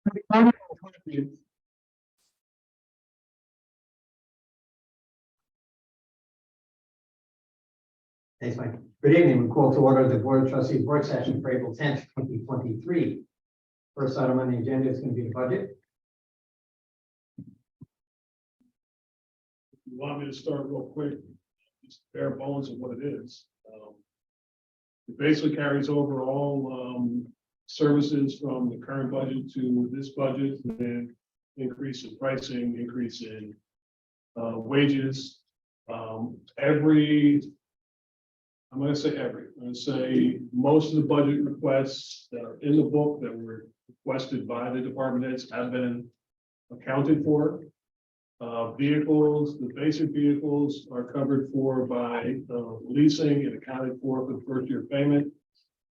Thanks, Mike. Good evening. We call to order the Board of Trustees work session for April 10th, 2023. First item on the agenda is going to be the budget. You want me to start real quick, just bare bones of what it is. It basically carries over all services from the current budget to this budget, and increase in pricing, increase in wages. I'm going to say most of the budget requests that are in the book that were requested by the department heads have been accounted for. Vehicles, the basic vehicles are covered for by leasing and accounted for the first year payment.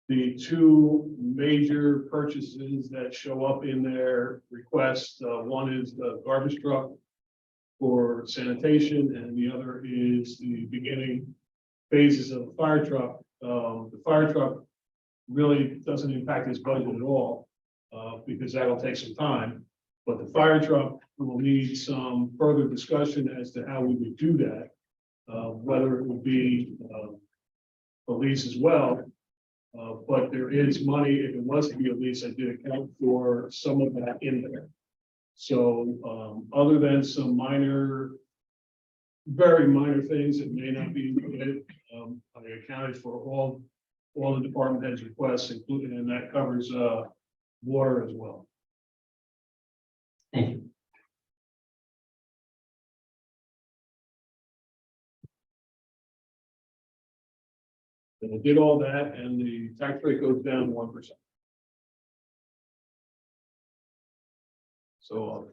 The two major purchases that show up in their request, one is the garbage truck for sanitation, and the other is the beginning phases of the fire truck. The fire truck really doesn't impact this budget at all, because that'll take some time. But the fire truck will need some further discussion as to how we would do that, whether it would be a lease as well. But there is money, if it was to be a lease, I did account for some of that in there. So other than some minor, very minor things that may not be included, I accounted for all the department heads' requests, including, and that covers water as well. Thank you. And I did all that, and the tax rate goes down 1%. So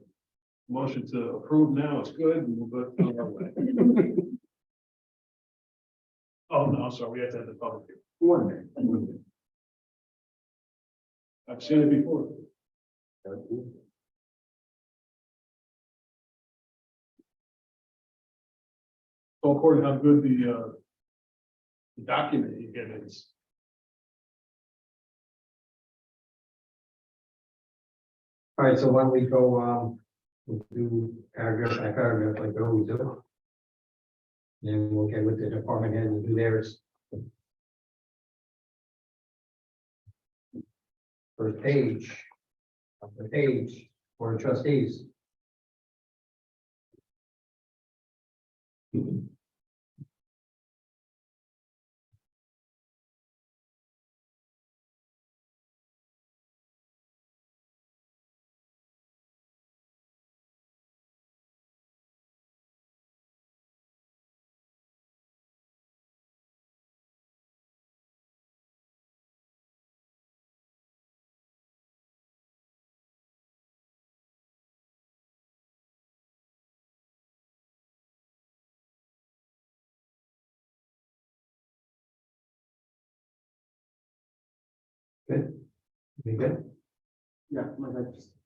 motion to approve now is good, and we'll go on our way. Oh, no, sorry, we have to have the public hearing. 1 minute. I've seen it before. So according to how good the document you get is. All right, so why don't we go, we'll do paragraph by paragraph like we always do. And we'll get with the department head and do theirs. First page, of the page, Board of Trustees. Good. You good? Yeah, Mike,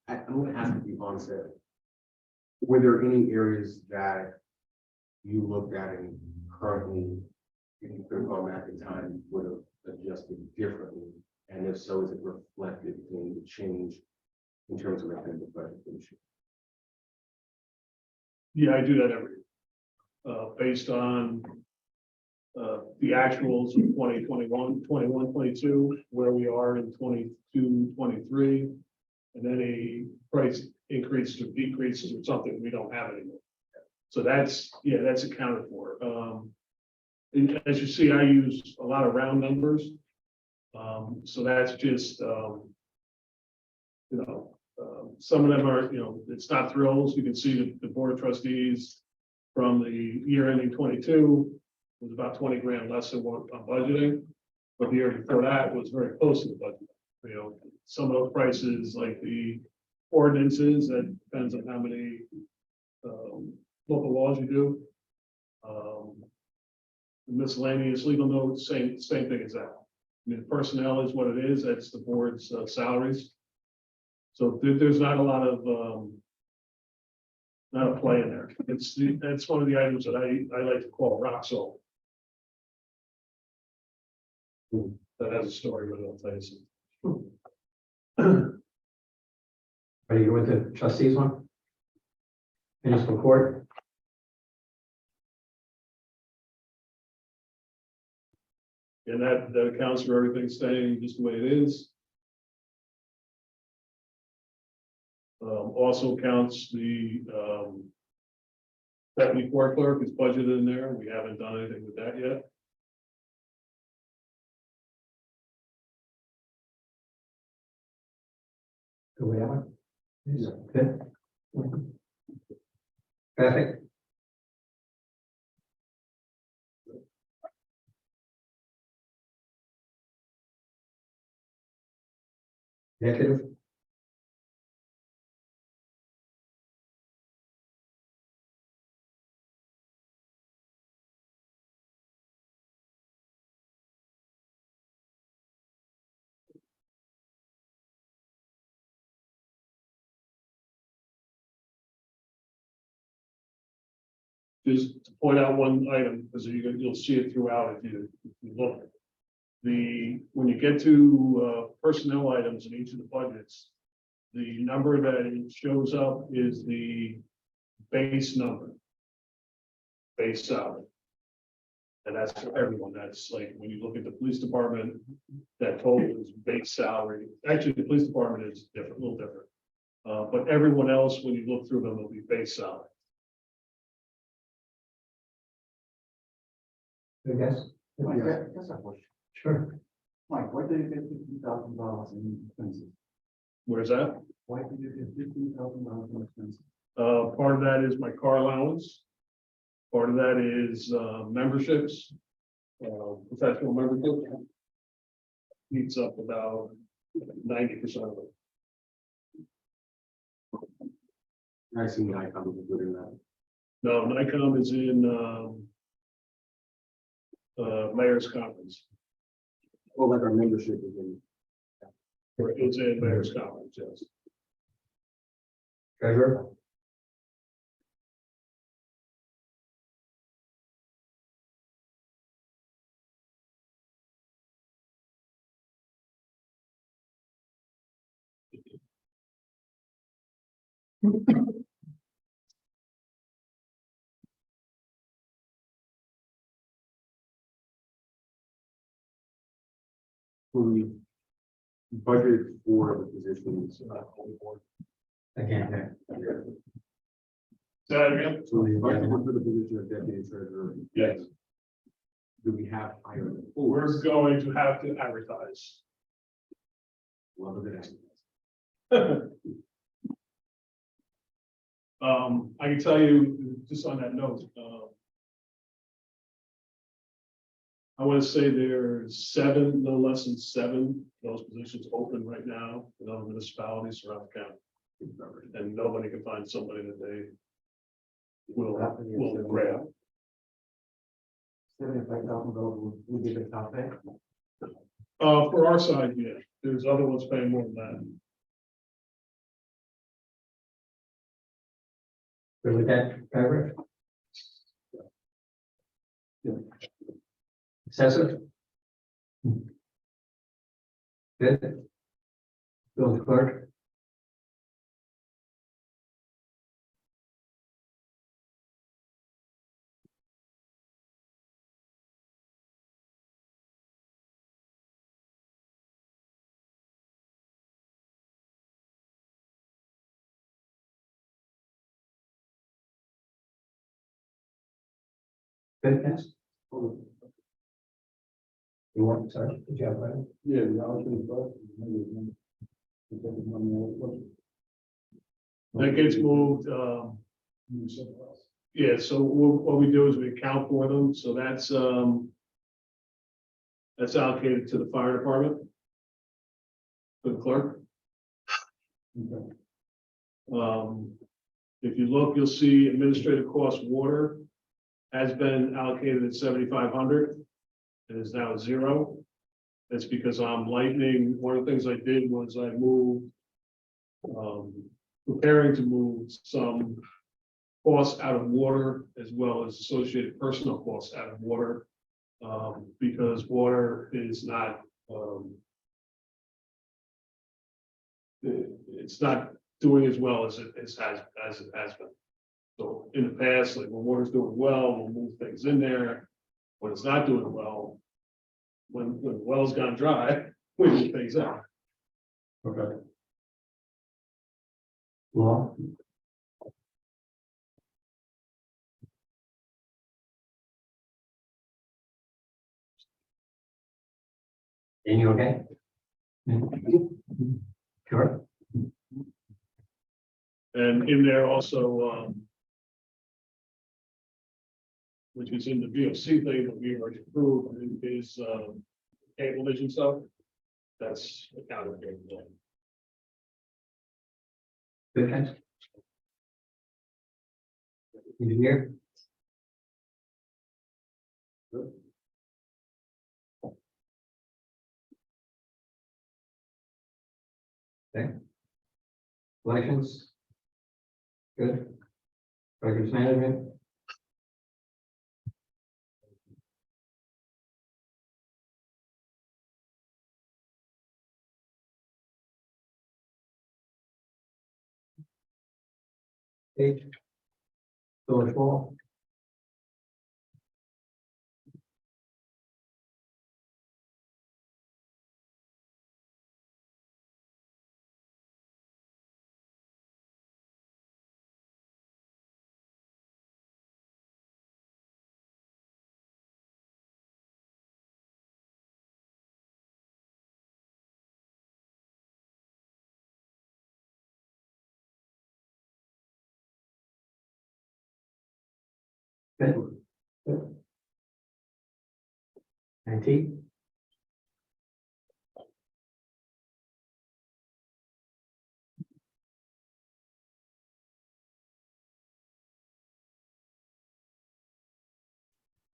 I'm gonna ask you on set. Were there any areas that you looked at and currently, if you could have gone back in time, would have adjusted differently? And if so, is it reflected in the change in terms of the budget issue? Yeah, I do that every year, based on the actuals of 2021, 21, 22, where we are in 22, 23, and any price increases or decreases or something we don't have anymore. So that's accounted for. And as you see, I use a lot of round numbers. So that's just, some of them are, it's not thrills. You can see the Board of Trustees from the year ending 22 was about 20 grand less than what I'm budgeting. But the year before that was very close to the budget. Some of those prices, like the ordinances, that depends on how many local laws you do. Miscellaneous legal notes, same thing as that. I mean, personnel is what it is. That's the board's salaries. So there's not a lot of not a play in there. That's one of the items that I like to call rock salt. That has a story, but I'll tell you some. Are you with the trustees one? Municipal court? And that accounts for everything staying just the way it is. Also counts the, deputy court clerk is budgeted in there. We haven't done anything with that yet. Do we have one? Is it good? Perfect. Executive? Just to point out one item, because you'll see it throughout if you look. When you get to personnel items in each of the budgets, the number that it shows up is the base number. Base salary. And that's for everyone. That's like, when you look at the police department, that total is base salary. Actually, the police department is different, a little different. But everyone else, when you look through them, will be base salary. Good guess? Mike, that's a question. Sure. Mike, why did you get $50,000 in expenses? Where's that? Why did you get $50,000 in expenses? Part of that is my car allowance. Part of that is memberships, professional membership. Eats up about 90% of it. I see the icon included in that. No, Nikon is in mayor's conference, Well, like our membership is in. or it's in mayor's conference, yes. Treasurer? We budget for the positions. I can't hear. Say that again? So we budget for the position of deputy treasurer. Yes. Do we have higher? We're going to have to advertise. Love it. I can tell you, just on that note, I want to say there's no less than 7 of those positions open right now in other municipalities around the county. And nobody can find somebody that they will grab. $75,000 would be the top pay. For our side, yeah, there's other ones paying more than that. Good with that, Treasurer? Assessor? Good. Bill the clerk? Good, yes? You want, sorry, did you have one? Yeah, I That gets moved, yeah, so what we do is we account for them, so that's allocated to the fire department. For the clerk. If you look, you'll see administrative cost water has been allocated at 7,500. It is now 0. That's because I'm lightening. One of the things I did was I moved, preparing to move some costs out of water as well as associated personal costs out of water. Because water is not, it's not doing as well as it has been. So in the past, like when water's doing well, we'll move things in there. When it's not doing well, when the well's gone dry, we move things out. Okay. Law? And you okay? Sure. And in there also, which is in the VOC thing that we already approved, is, cable vision stuff. That's accounted for. Good catch. Engineer? Okay. Elections? Good. Records management? Page? Village Hall? Good. Good. IT?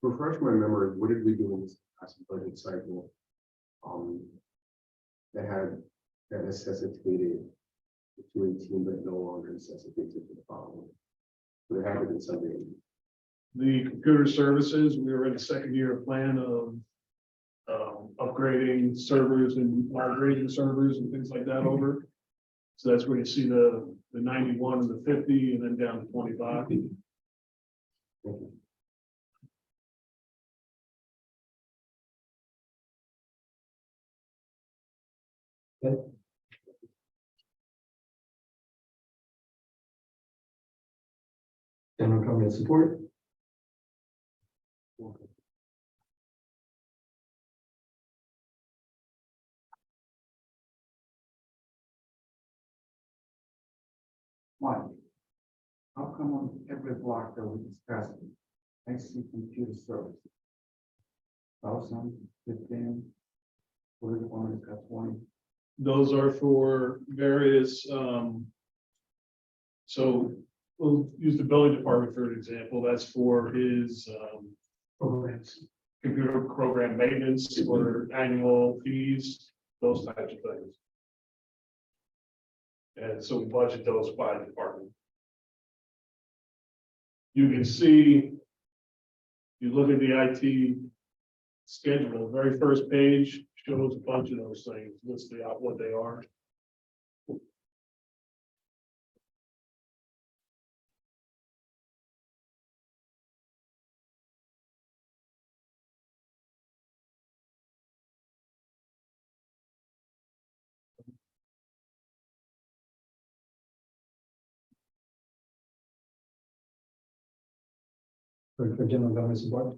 Refresh my memory, what did we do in this past budget cycle? That had, that necessitated the 218, but no longer necessitates it for the following. So there had to be something. The computer services, we were in the second year plan of upgrading servers and migrating servers and things like that over. So that's where you see the 91 and the 50 and then down to 25. Thank you. General government support? Mike, how come on every block that we discuss, I see computer service? 1,000, 15, what is the one that's got 20? Those are for various, so we'll use the building department for an example. That's for his, Programs. computer program maintenance or annual fees, those types of things. And so we budget those by department. You can see, you look at the IT schedule, very first page shows a bunch of those things, lists out what they are. For general government support?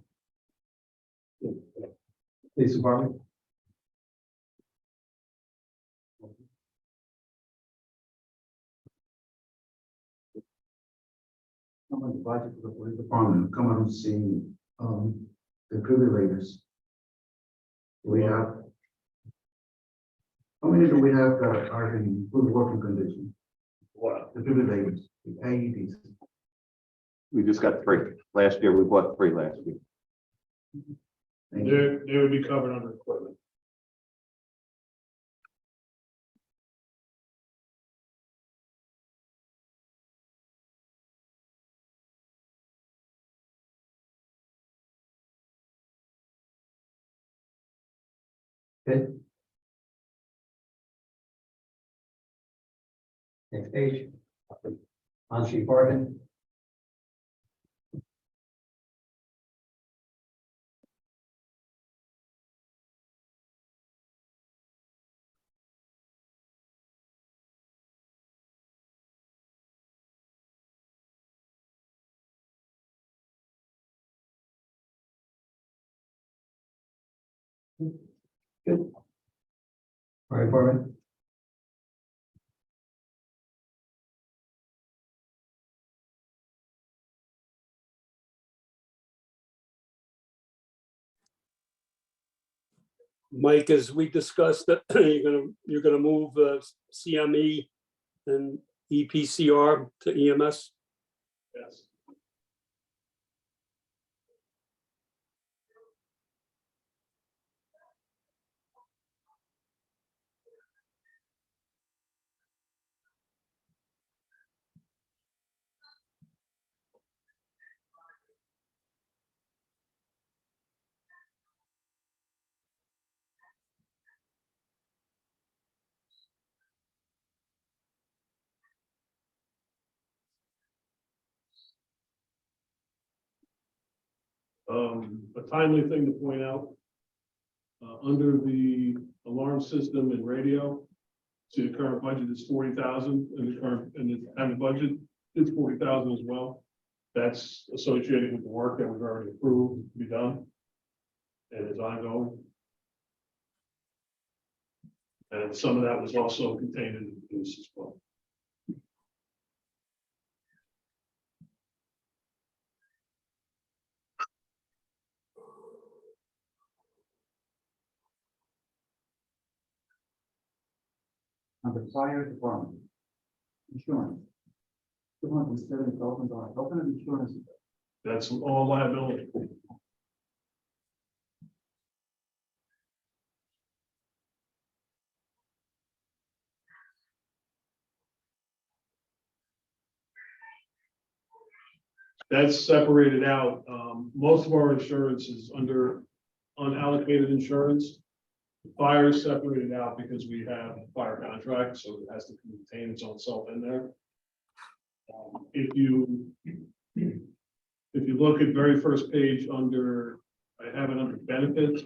Police department? How much budget for the police department, come on, seeing, defibrillators. We have. How many do we have that are in good working condition? What? Defibrillators, the AEDs. We just got 3. Last year, we bought 3 last year. Thank you. They would be covered under equipment. Good. Next page. On-street parking. Good. Fire department. Mike, as we discussed, that you're gonna move CME and EPCR to EMS. Yes. A timely thing to point out. Under the alarm system and radio, see the current budget is 40,000 and the budget is 40,000 as well. That's associated with the work that we've already approved to be done. And is ongoing. And some of that was also contained in the piece as well. On the fire department. Insurance. $270,000. How can it insurance? That's all liability. That's separated out. Most of our insurance is under unallocated insurance. Fire is separated out because we have a fire contract, so it has to contain its own self in there. If you look at very first page under, I have it under benefits.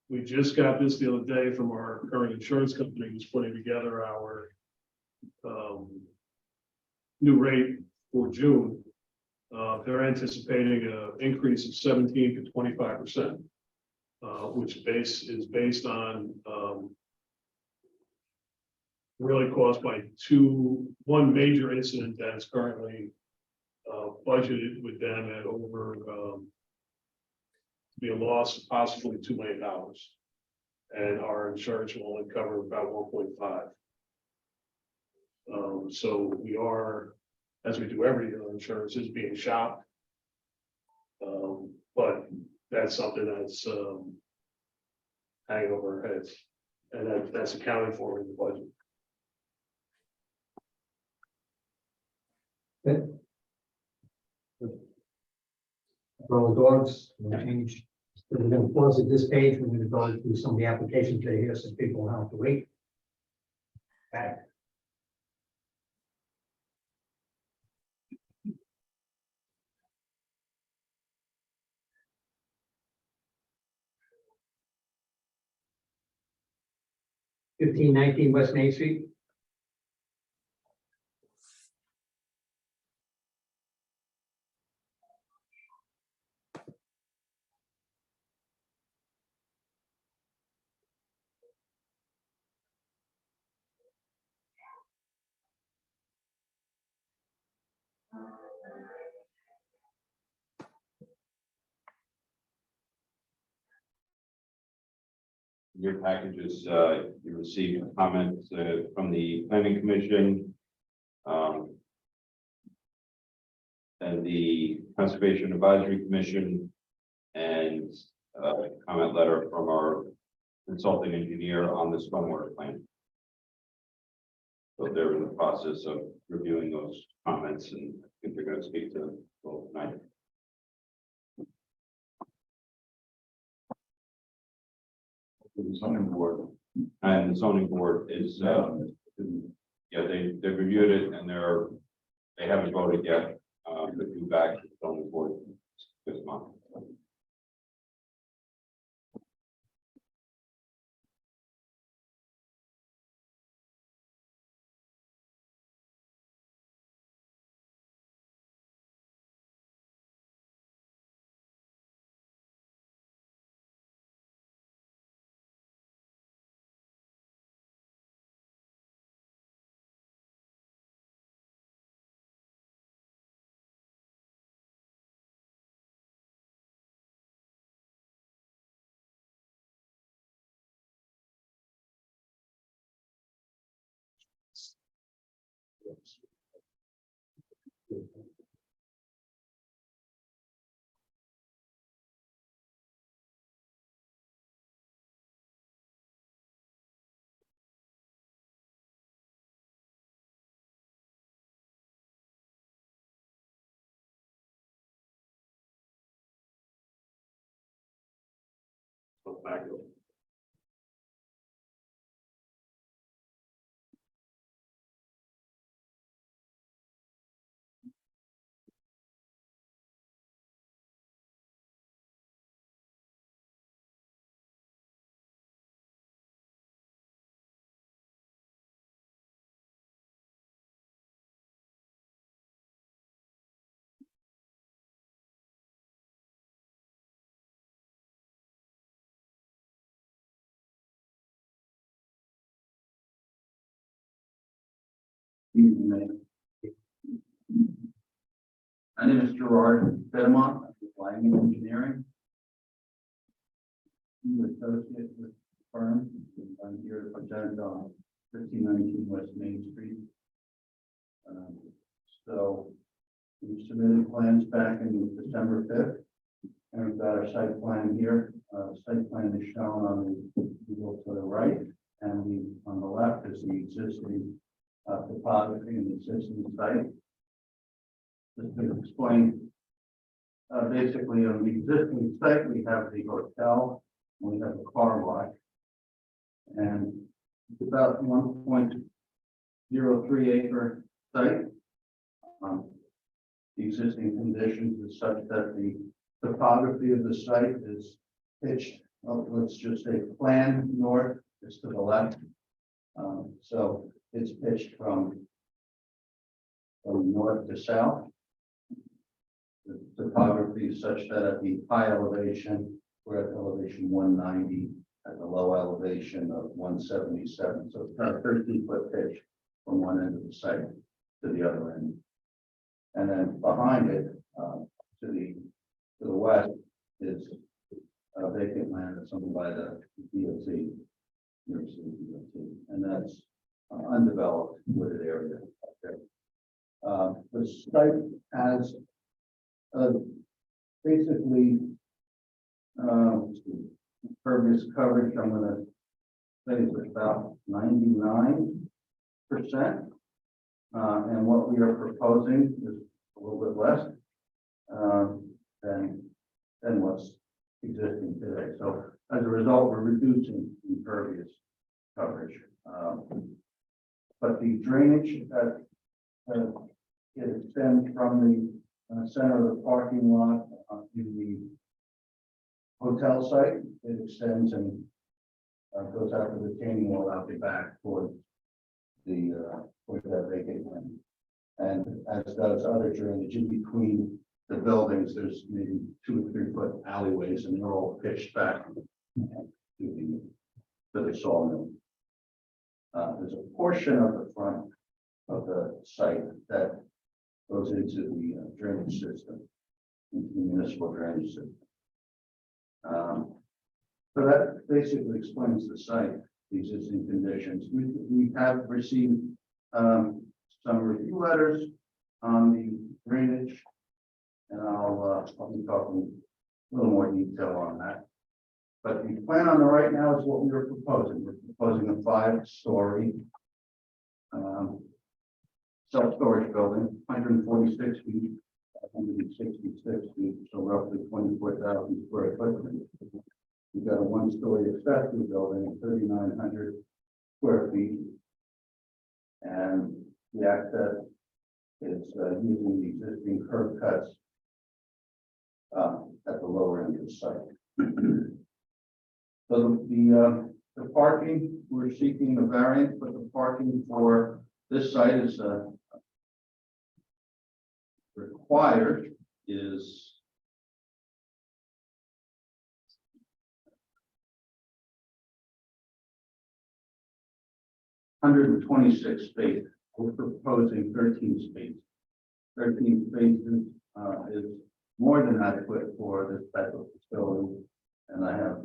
We just got this the other day from our current insurance company who's putting together our new rate for June. They're anticipating an increase of 17 to 25%, which is based on really caused by one major incident that is currently budgeted with them at over be a loss of possibly $2 million, and our insurance will only cover about 1.5. So we are, as we do every year, insurance is being shopped. But that's something that's hanging over our heads, and that's accounted for in the budget. Roll the dogs, we'll change. We're gonna close at this page, we're gonna go through some of the applications that are here, so people don't have to wait. Okay. $1519 West Main Street. Your packages, you received comments from the planning commission. And the conservation advisory commission, and a comment letter from our consulting engineer on the stormwater plan. So they're in the process of reviewing those comments, and I think they're going to speak to them tonight. The zoning board. And the zoning board is they've reviewed it and they haven't voted yet, but due back on the board this month. Back. My name is Gerard Bedamont, I'm with Lyman Engineering. I'm an associate with the firm. I'm here to present on 1519 West Main Street. So we submitted plans back in December 5th, and we've got our site plan here. Site plan is shown on the Google to the right, and on the left is the existing topography and the existing site. Just to explain, basically on the existing site, we have the hotel, we have a car wash, and it's about 1.03 acre site. The existing conditions is such that the topography of the site is pitched, let's just say plan north is to the left. So it's pitched from north to south. The topography is such that at the high elevation, we're at elevation 190, at the low elevation of 177. So it's about a 13-foot pitch from one end of the site to the other end. And then behind it, to the west, is a vacant land that's owned by the DOT, New York City DOT, and that's undeveloped wooded area up there. The site has basically impervious coverage. I'm going to say it's about 99%. And what we are proposing is a little bit less than what's existing today. So as a result, we're reducing impervious coverage. But the drainage that it extends from the center of the parking lot to the hotel site. It extends and goes out to the retaining wall out the back toward that vacant land. And as does other drainage in between the buildings, there's maybe 2 or 3 foot alleyways, and they're all pitched back to the sawmill. There's a portion of the front of the site that goes into the drainage system, into the municipal drainage system. So that basically explains the site, the existing conditions. We have received some review letters on the drainage, and I'll be talking a little more detail on that. But the plan on the right now is what we were proposing. We're proposing a 5-story self-storage building, 146 feet, 166 feet, so roughly 24,000 square foot. We've got a 1-story accessory building, 3,900 square feet. And the access is using the existing curb cuts at the lower end of the site. So the parking, we're seeking a variance, but the parking for this site is required is 126 spaces. We're proposing 13 spaces. 13 spaces is more than adequate for this type of facility. And I have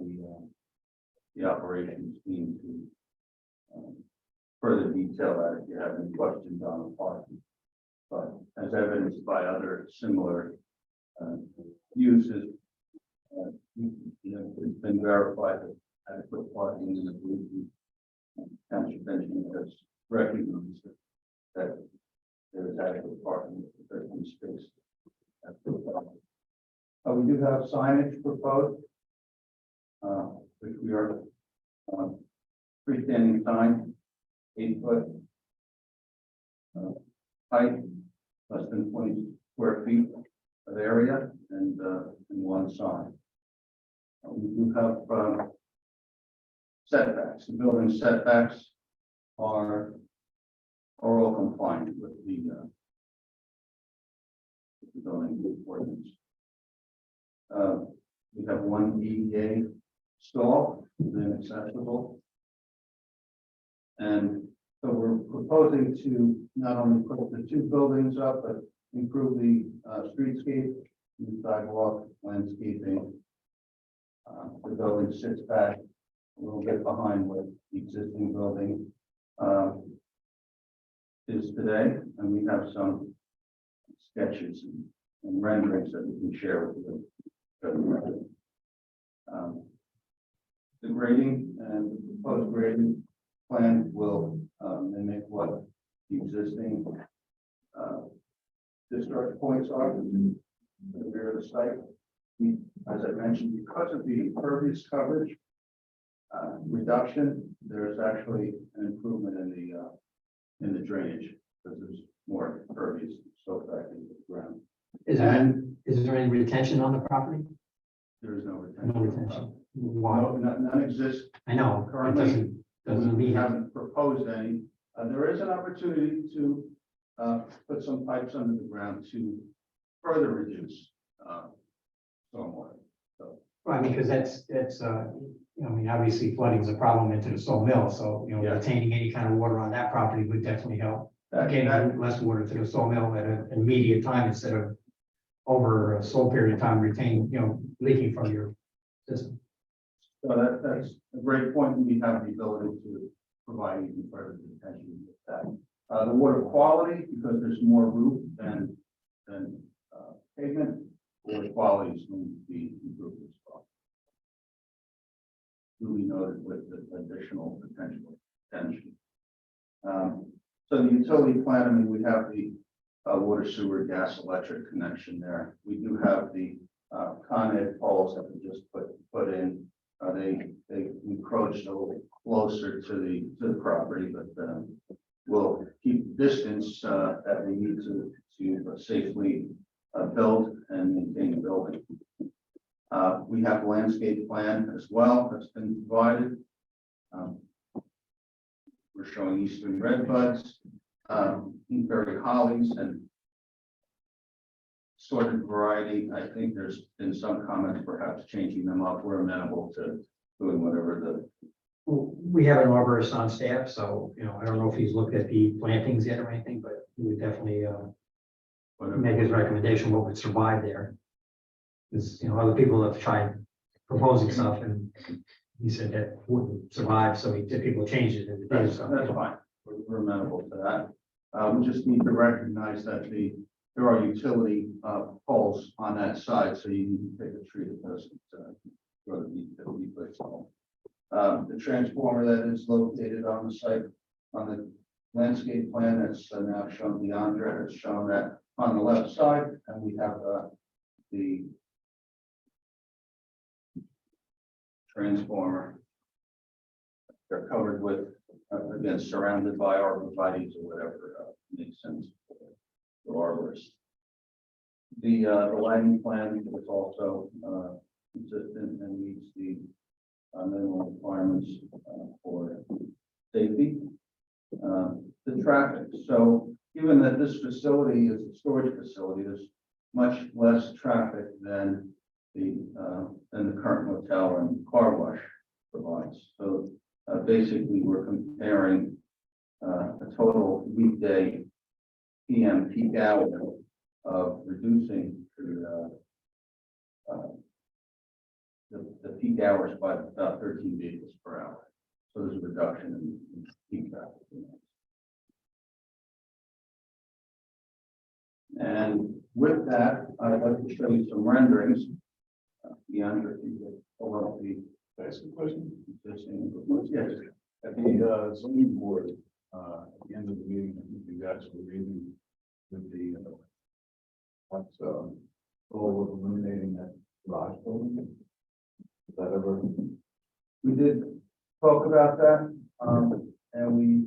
the operations team to further detail that if you have any questions on the parking. But as evidenced by other similar uses, it's been verified that adequate parking in the blue township engineer has recognized that there is adequate parking for 13 spaces. We do have signage proposed, which we are freestanding sign, 8 foot height, less than 20 square feet of area, and one sign. We do have setbacks. The building setbacks are all compliant with the building ordinance. We have one EDA stall, then accessible. And so we're proposing to not only put the 2 buildings up, but improve the streetscape, the sidewalk, landscaping. The building sits back a little bit behind what the existing building is today, and we have some sketches and renderings that we can share with you. The grading and the proposed grading plan will mimic what the existing discharge points are in the rear of the site. As I mentioned, because of the impervious coverage reduction, there's actually an improvement in the drainage because there's more impervious soak back into the ground. Is there any retention on the property? There is no retention. No retention. Why? No, none exists. I know, it Currently, doesn't we mean, haven't proposed any. There is an opportunity to put some pipes under the ground to further reduce stormwater. So, right, because that's, I mean, obviously flooding is a problem into the sawmill, so, Yeah. retaining any kind of water on that property would definitely help. that- Getting less water to the sawmill at an immediate time instead of over a slow period of time retaining, leaking from your system. So that's a great point. We have the ability to provide even further attention with that. The water quality, because there's more roof than pavement, water quality is going to be improved as well. Duly noted with the additional potential attention. So the utility plan, I mean, we have the water, sewer, gas, electric connection there. We do have the Con Ed poles that we just put in. They encroached a little closer to the property, but we'll keep the distance that we need to safely build and maintain the building. We have a landscape plan as well that's been provided. We're showing eastern redbuds, Kingsbury hollies, and sorted variety. I think there's been some comments perhaps changing them up. We're amenable to doing whatever We have an arborist on staff, so, I don't know if he's looked at the plantings yet or anything, but he would definitely make his recommendation what would survive there. Because, other people have tried proposing stuff and he said that wouldn't survive, so he typically changes it. That's fine. We're amenable to that. We just need to recognize that there are utility poles on that side, so you need to pick a tree that doesn't grow to be tall. The transformer that is located on the site, on the landscape plan that's now shown, Leandra has shown that on the left side, and we have the transformer. They're covered with again, surrounded by arborvitae's or whatever, makes sense for arborists. The lighting plan is also, consistent and meets the, minimum requirements, for safety. The traffic, so given that this facility is a storage facility, there's much less traffic than the current motel and car wash provides. So basically, we're comparing a total weekday PM peak hour of reducing the peak hours by about 13 vehicles per hour. So there's a reduction in peak traffic. And with that, I'd like to show you some renderings. Beyond if you could pull up the Can I ask a question? existing. Yes. At the zoning board, at the end of the meeting, I think you guys were reading with the what's goal of eliminating that garage building. Is that ever? We did talk about that, and we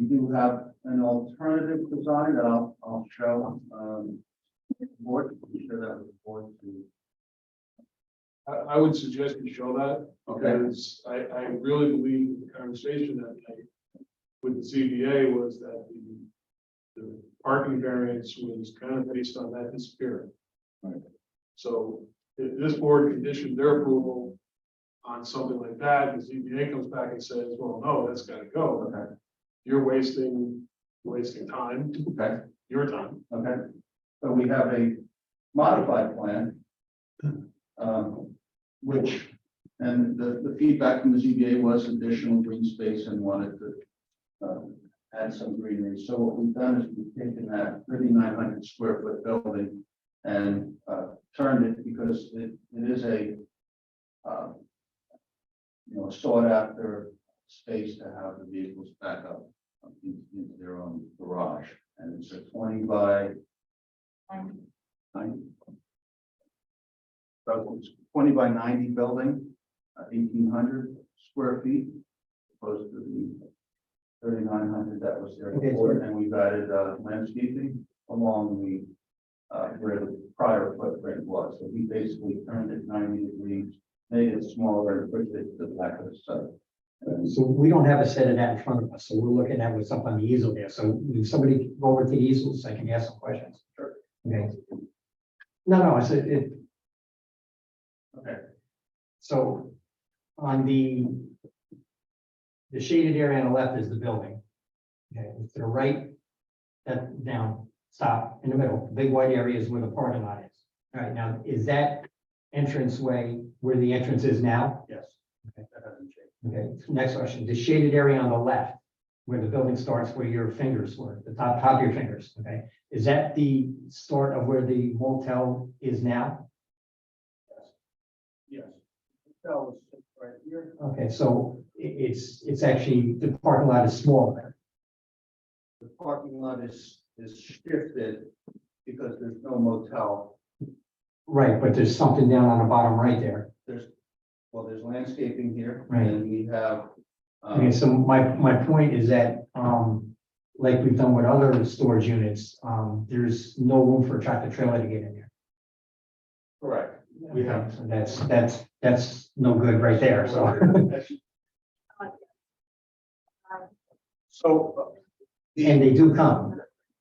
do have an alternative design that I'll show, the board, I'm sure that was the board to. I would suggest you show that, Okay. because I really believe the conversation that night with the ZBA was that the parking variance was kind of based on that disappearing. Right. So if this board conditioned their approval on something like that, the ZBA comes back and says, well, no, that's gotta go. Okay. You're wasting time, Okay. your time. Okay, so we have a modified plan. Which, and the feedback from the ZBA was additional green space and wanted to add some greenery. So what we've done is we've taken that 3,900 square foot building and turned it, because it is a sought after space to have the vehicles back up into their own garage. And it's a 20 by 90. So it's 20 by 90 building, 1,800 square feet, opposed to the 3,900 that was there Okay, before. And we've added landscaping along the where the prior footprint was. So we basically turned it 90 degrees, made it smaller, and pushed it to the back of the site. So we don't have a set of that in front of us, so we're looking at what's up on the easel there. So if somebody go over to the easels, I can ask some questions. Sure. Okay. No, I said it. Okay. So on the shaded area on the left is the building. Okay, to the right, that down, stop in the middle, the big white area is where the parking lot is. All right, now, is that entranceway where the entrance is now? Yes. Okay, that hasn't changed. Okay, next question, the shaded area on the left, where the building starts, where your fingers were, the top of your fingers, okay? Is that the start of where the motel is now? Yes. That was right here. Okay, so it's actually, the parking lot is smaller. The parking lot is shifted because there's no motel. Right, but there's something down on the bottom right there. There's landscaping here, Right. and we have. Okay, so my point is that, like we've done with other storage units, there's no room for a tractor trailer to get in there. Correct. Okay, so that's no good right there, so. So. And they do come,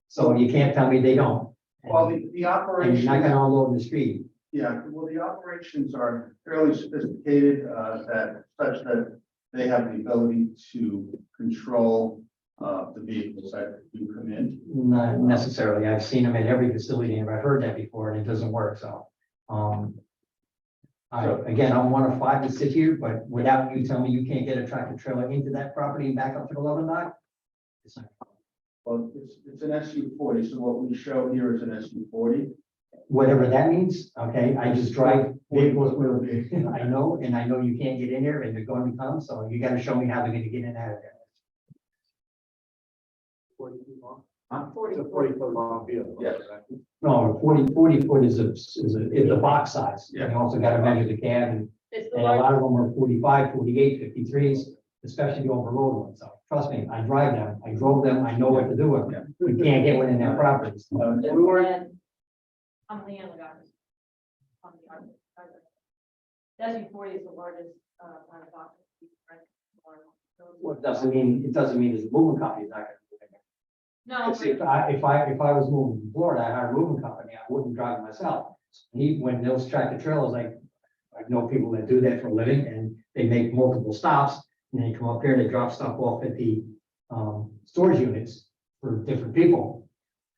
so you can't tell me they don't. Well, the And you're operations, not gonna unload in the street. yeah, well, the operations are fairly sophisticated, that such that they have the ability to control, the vehicles that do come in. Not necessarily. I've seen them at every facility and I've heard that before and it doesn't work, so. Again, I'm one of five to sit here, but without you telling me you can't get a tractor trailer into that property and back up to the loading dock. It's not. Well, it's an SU-40, so what we show here is an SU-40. Whatever that means, okay, I just drive vehicles where, I know, and I know you can't get in there and they're going to come, so you gotta show me how they're gonna get in and out of there. 40 feet long? Huh? It's a 40-foot long vehicle. Yes. No, 40 foot is a box size. Yeah. You also gotta measure the cab and It's the a large, lot of them are 45, 48, 53s. especially the overload ones. So trust me, I drive them, I drove them, I know what to do with them. We can't get within their properties. I'm Leanne Lagares. I'm the architect. SB 40 is the largest, line of boxes. Well, it doesn't mean there's a moving company not gonna do it. No, If I was moving from Florida, I hired a moving company, I wouldn't drive it myself. When those tractor trailers, I know people that do that for a living, and they make multiple stops, and they come up here, they drop stuff off at the storage units for different people.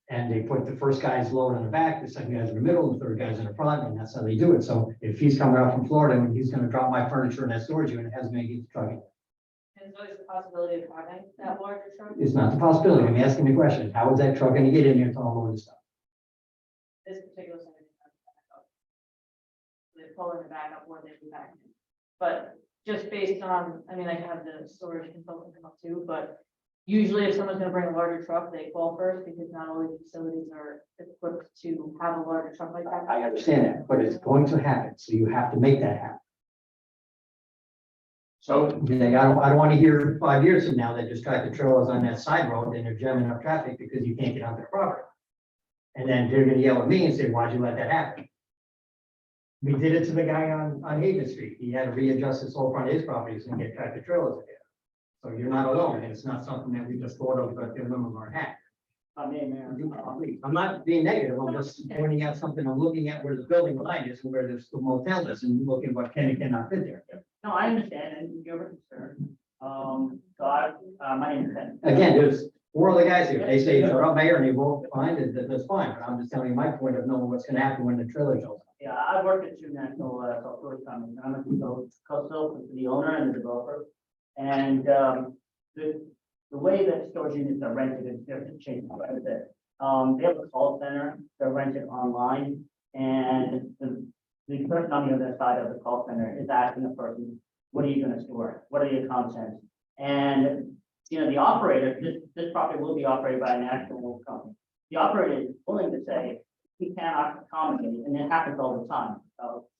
And they put the first guy's load in the back, the second guy's in the middle, the third guy's in the front, and that's how they do it. So if he's coming out from Florida and he's gonna drop my furniture in that storage unit, it has to make it trucking. and so there's the possibility of having that larger truck. It's not the possibility. I'm asking the question, how is that truck gonna get in there to unload the stuff? This particular center. They pull in the backup or they do back in. But just based on, I mean, I can have the storage consultant come up too, but usually if someone's gonna bring a larger truck, they call first because not all the facilities are equipped to have a larger truck like that. I understand that, but it's going to happen, so you have to make that happen. So, Okay, I don't want to hear 5 years from now that just tractor trailers on that side road and they're jamming up traffic because you can't get onto the property. And then they're gonna yell at me and say, why'd you let that happen? We did it to the guy on Haven Street. He had to readjust his whole front of his properties and get tractor trailers again. So you're not alone, and it's not something that we just thought of, but the limit of our hat. I'm not being negative, I'm just pointing out something, I'm looking at where the building line is and where the motel is, and looking what can and cannot fit there. No, I understand, and you're concerned. My name is Ken. Again, there's 4 other guys here, they say they're up there and they both find it, that's fine, but I'm just telling you my point of knowing what's gonna happen when the trailer shows up. Yeah, I work at two national self-storage companies. I'm a co-sell the owner and the developer. And the way that storage units are rented is different, changed quite a bit. They have a call center, they're rented online, and the person on the other side of the call center is asking the person, what are you gonna store? What are your contents? And, you know, the operator, this property will be operated by a national company. The operator is willing to say, we cannot accommodate, and it happens all the time.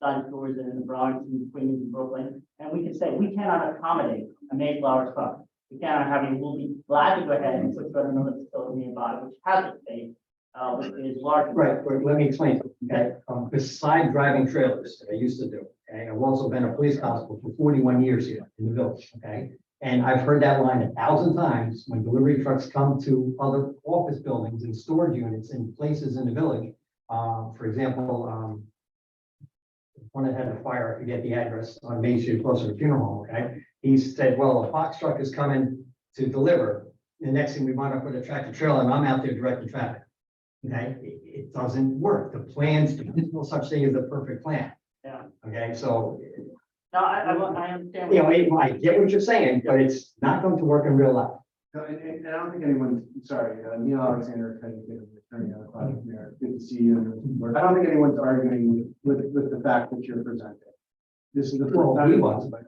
Side stores in the Bronx and Queens and Brooklyn, and we can say, we cannot accommodate a Mayflower truck. We cannot have you, we'll be glad to go ahead and put another facility nearby, which has a space, which is large. Right, but let me explain, okay, beside driving trailers that I used to do, okay, I've also been a police constable for 41 years here in the village, okay? And I've heard that line 1,000 times when delivery trucks come to other office buildings and storage units and places in the village. For example, one that had a fire, I forget the address, on Main Street, closer to the funeral home, okay? He said, well, a box truck is coming to deliver. The next thing we wind up with a tractor trailer and I'm out there directing traffic. Okay, it doesn't work. The plans, there's no such thing as a perfect plan. Yeah. Okay, so, No, I understand. you know, I get what you're saying, but it's not going to work in real life. no, and I don't think anyone's, sorry, Neil Alexander, kind of, attorney on the project there, good to see you. I don't think anyone's arguing with the fact that you're presenting. This is the Well, first he time. was, but.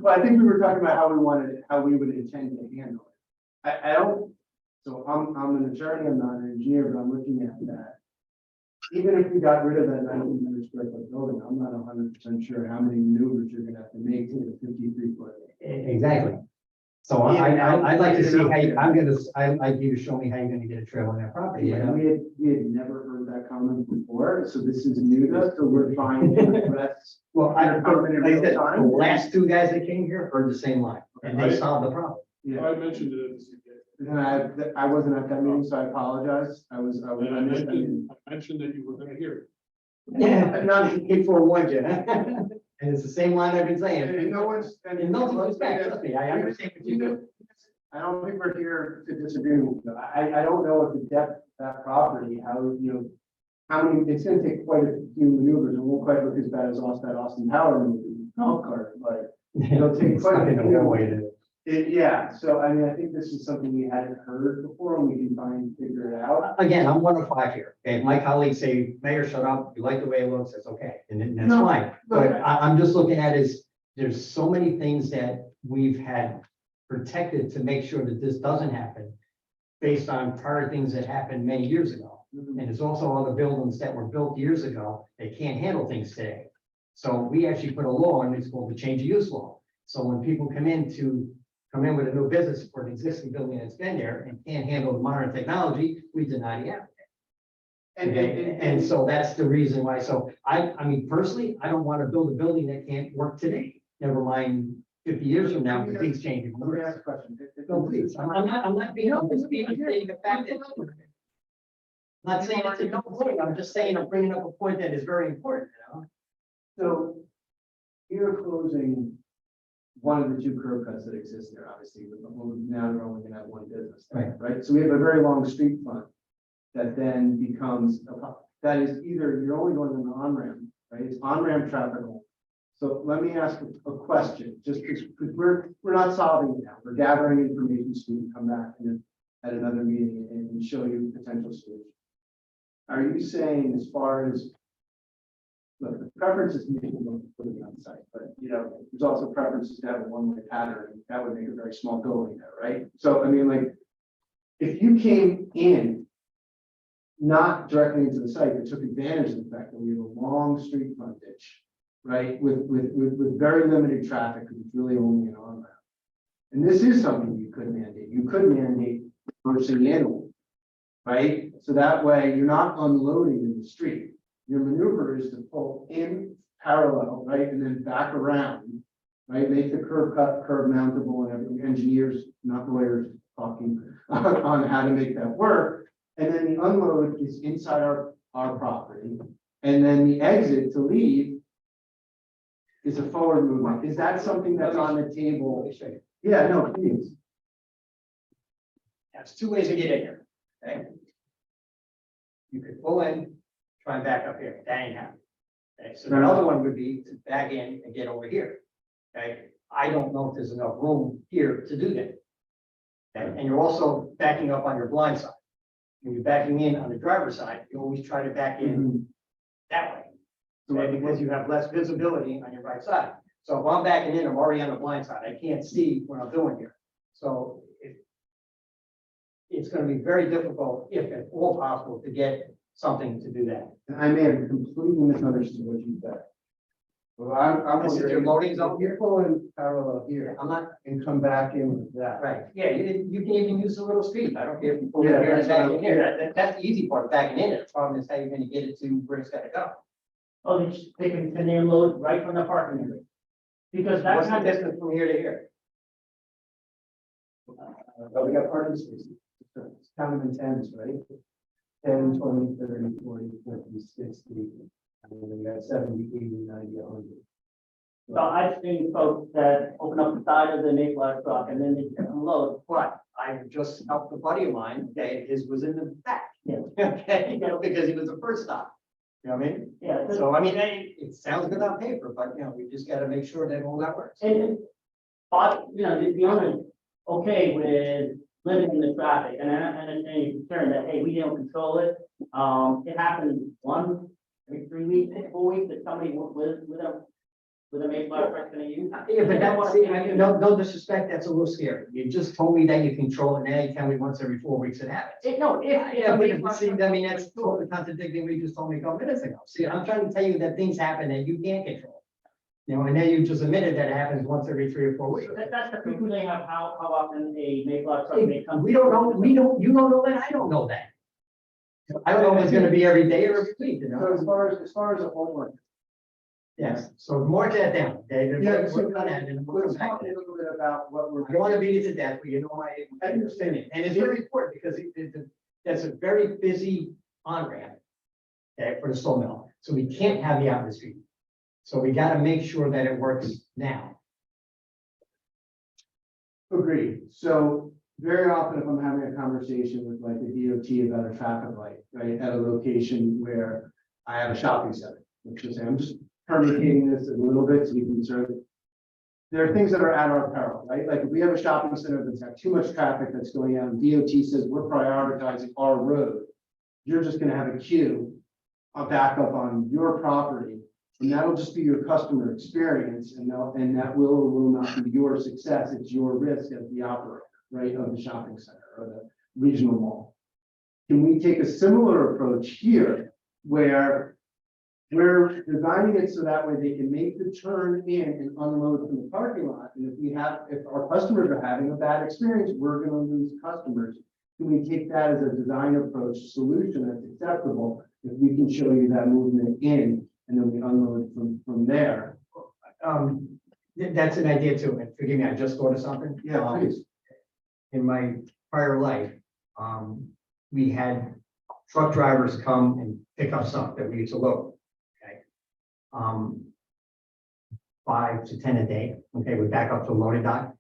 Well, I think we were talking about how we would intend to handle it. I don't, so I'm an attorney, I'm not an engineer, but I'm looking at that. Even if we got rid of that 1,900 square foot building, I'm not 100% sure how many maneuvers you're gonna have to make to the 53-foot. Exactly. So I'd like to see how you, I'd like you to show me how you're gonna get a trail on that property. Yeah, we had never heard that comment before, so this is new to us, so we're trying to address. Well, I, Your comment in like I real said, time? the last 2 guys that came here heard the same line, and they solved the problem. Yeah, I mentioned it at the CPA. and I wasn't at that meeting, so I apologize. I was. And I mentioned that you were gonna hear it. Yeah, not he forewarned you. And it's the same line I've been saying. And no one's. In no respect, trust me, I understand what you do. I don't think we're here to disagree with you. I don't know if the depth of that property, how, you know, how many, it's gonna take quite a few maneuvers. It won't quite look as bad as that Austin Power movie, golf cart, but it'll take It's quite not a gonna few. go away to. Yeah, so I mean, I think this is something we hadn't heard before and we can finally figure it out. Again, I'm 1 of 5 here. Okay, if my colleagues say, Mayor, shut up, you like the way it looks, it's okay, and then that's No, fine. But I'm just looking at is, there's so many things that we've had protected to make sure that this doesn't happen based on prior things that happened many years ago. And there's also other buildings that were built years ago that can't handle things today. So we actually put a law in, it's called the change of use law. So when people come in with a new business for an existing building that's been there and can't handle the modern technology, we deny the applicant. And so that's the reason why. So I mean, personally, I don't want to build a building that can't work today. Never mind 50 years from now, when things change. Let me ask a question. No, please, I'm not being, I'm just being, stating the fact that. I'm not saying it's a no point, I'm just saying, I'm bringing up a point that is very important, you know? So you're closing one of the two curb cuts that exist there, obviously, but now we're only gonna have one business. there, Right, so we have a very long street front that then becomes, that is either you're only going on the on-ramp, right? It's on-ramp traffic only. So let me ask a question, just because we're not solving it now. We're gathering information so we can come back and at another meeting and show you potential solutions. Are you saying as far as, look, the preference is making them put it on site, but you know, there's also preferences to have a one-way pattern. That would make a very small building there, right? So I mean, like, if you came in not directly into the site, but took advantage of the fact that we have a long street frontage, right, with very limited traffic, because it's really only an on-ramp. And this is something you could mandate. You could mandate reversing in, right? So that way you're not unloading in the street. Your maneuver is to pull in parallel, right, and then back around, right? Make the curb cut, curb mountable, and everything. Engineers, not lawyers, talking on how to make that work. And then the unload is inside our property. And then the exit to leave is a forward movement. Is that something that's on the Let table? me show you. Yeah, no, please. There's two ways to get in here, okay? You could pull in, try and back up here, that ain't happening. Okay, so the other one would be to back in and get over here, okay? I don't know if there's enough room here to do that. Okay, and you're also backing up on your blind side. When you're backing in on the driver's side, you always try to back in that way. Okay, because you have less visibility on your right side. So if I'm backing in, I'm already on the blind side. I can't see what I'm doing here. So it's going to be very difficult, if at all possible, to get something to do that. And I may have completely misunderstood what you said. Well, I'm This is your loading zone You're pulling parallel here I'm not, and come back in with that. right, yeah, you can even use the little street. I don't care if you pull it Yeah, here and that's back what in here. That's the easy part, backing in. The problem is how you're going to get it to where it's got to go. Oh, they can unload right from the parking area. Because that's What's the not, distance from here to here? But we got parking spaces. It's kind of intense, right? 10, 20, 30, 40, 50, 60. And then we got 70, 80, 90, 100. so I've seen folks that open up the side of the Mayflower truck and then they can unload. But I just helped a buddy of mine, okay, his was in the back. Yeah. Okay, you know, because he was the first stop. You know what I mean? Yeah, So, I mean, it sounds good on paper, but, you know, we just gotta make sure that all that works. and, but, you know, the owner's okay with limiting the traffic, and I understand your concern that, hey, we don't control it. It happens every 3 weeks, 4 weeks, that somebody with a Mayflower truck gonna use. Yeah, but that's, see, I mean, no disrespect, that's a little scary. You just told me that you control it, now you tell me once every 4 weeks it happens. No, Yeah, but see, I mean, that's totally contradicting what you just told me a couple minutes ago. See, I'm trying to tell you that things happen that you can't control. You know, and then you just admitted that it happens once every 3 or 4 weeks. That's the frequency of how often a Mayflower truck may come. We don't know, you don't know that, I don't know that. I don't know if it's gonna be every day or every week, you So know? as far as the homework. Yes, so mark that down, David. Yeah, We're so gonna have, and we'll let's come back talk to a it. little bit about what we're. I don't want to beat it to death, but you know, I understand it, and it's very important because that's a very busy on-ramp. Okay, for the sawmill, so we can't have you out in the street. So we got to make sure that it works now. Agreed. So very often if I'm having a conversation with like the DOT about a traffic light, right, at a location where I have a shopping center, which is, I'm just permutating this a little bit to be conservative. There are things that are at our peril, right? Like if we have a shopping center that's got too much traffic that's going out, and DOT says we're prioritizing our road, you're just gonna have a queue, a backup on your property, and that'll just be your customer experience, and that will or will not be your success. It's your risk as the operator, right, of the shopping center or the regional mall. Can we take a similar approach here where we're designing it so that way they can make the turn in and unload from the parking lot. And if our customers are having a bad experience, we're gonna lose customers. Can we take that as a design approach solution that's acceptable? If we can show you that movement in and then we unload from there. That's an idea too, and forgive me, I just thought of something. Please. In my prior life, we had truck drivers come and pick up stuff that we used to load. Okay. 5 to 10 a day, okay, we back up to a loading dock.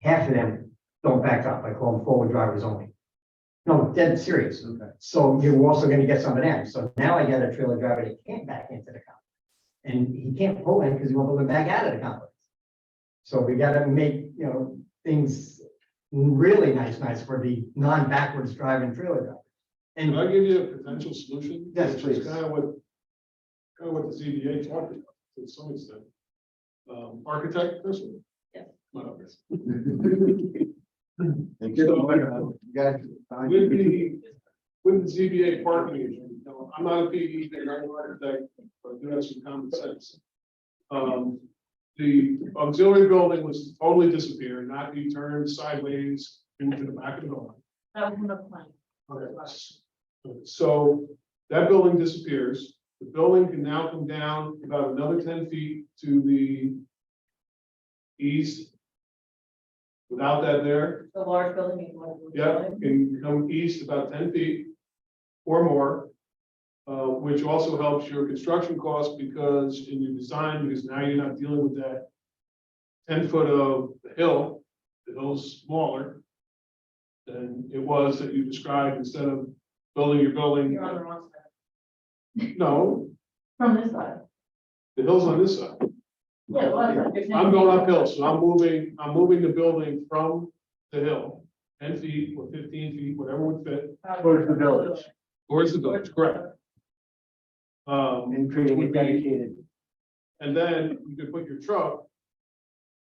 Half of them don't back up, I call them forward drivers only. No, dead serious. Okay. So you're also gonna get some of them, so now I got a trailer driver that can't back into the complex. And he can't pull in because he won't pull back out of the complex. So we gotta make, things really nice for the non-backwards driving trailer driver. Can And I give you a potential solution? Yes, Which please. is kind of what the ZBA talked about to some extent. Architect person? Yes. Whatever. With the ZBA parking issue, I'm not a PE, I'm not an architect, but I do have some common sense. The auxiliary building was totally disappeared, not be turned sideways into the back of the building. That was the plan. Okay. So that building disappears. The building can now come down about another 10 feet to the east. Without that there, The large building. yeah, can come east about 10 feet or more. Which also helps your construction costs because in your design, because now you're not dealing with that 10 foot of the hill's smaller than it was that you described instead of building your building. You're on the wrong side. No, From this side. the hill's on this side. Yeah, well, I'm going uphill, so I'm moving the building from the hill, 10 feet or 15 feet, whatever would fit, Towards the village. towards the village, correct. And creating a dedicated. And then you could put your truck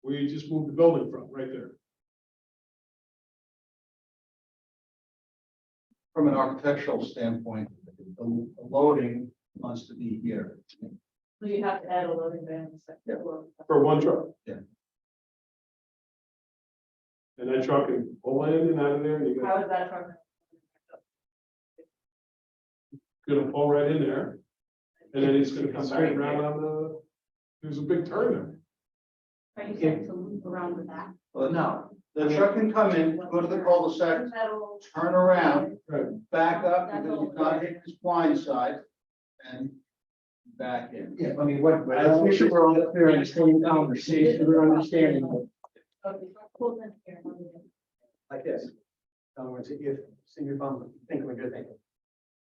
where you just moved the building from, right there. From an architectural standpoint, the loading wants to be here. So you have to add a loading bay in the second floor. For one truck. Yeah. And that truck can pull in and out of there, and you're How is that truck? gonna pull right in there. And then it's gonna come back around on there's a big turn there. Are you saying to loop around the back? Well, no, the truck can come in, go to the cul-de-sac, Metal. turn around, Right. back up, because you've got to hit this blind side, and back in. yeah, I mean, let's make sure we're all clear on the same conversation, we're understanding Okay, so pull in here. like this. In other words, if, see if I'm thinking what you're thinking.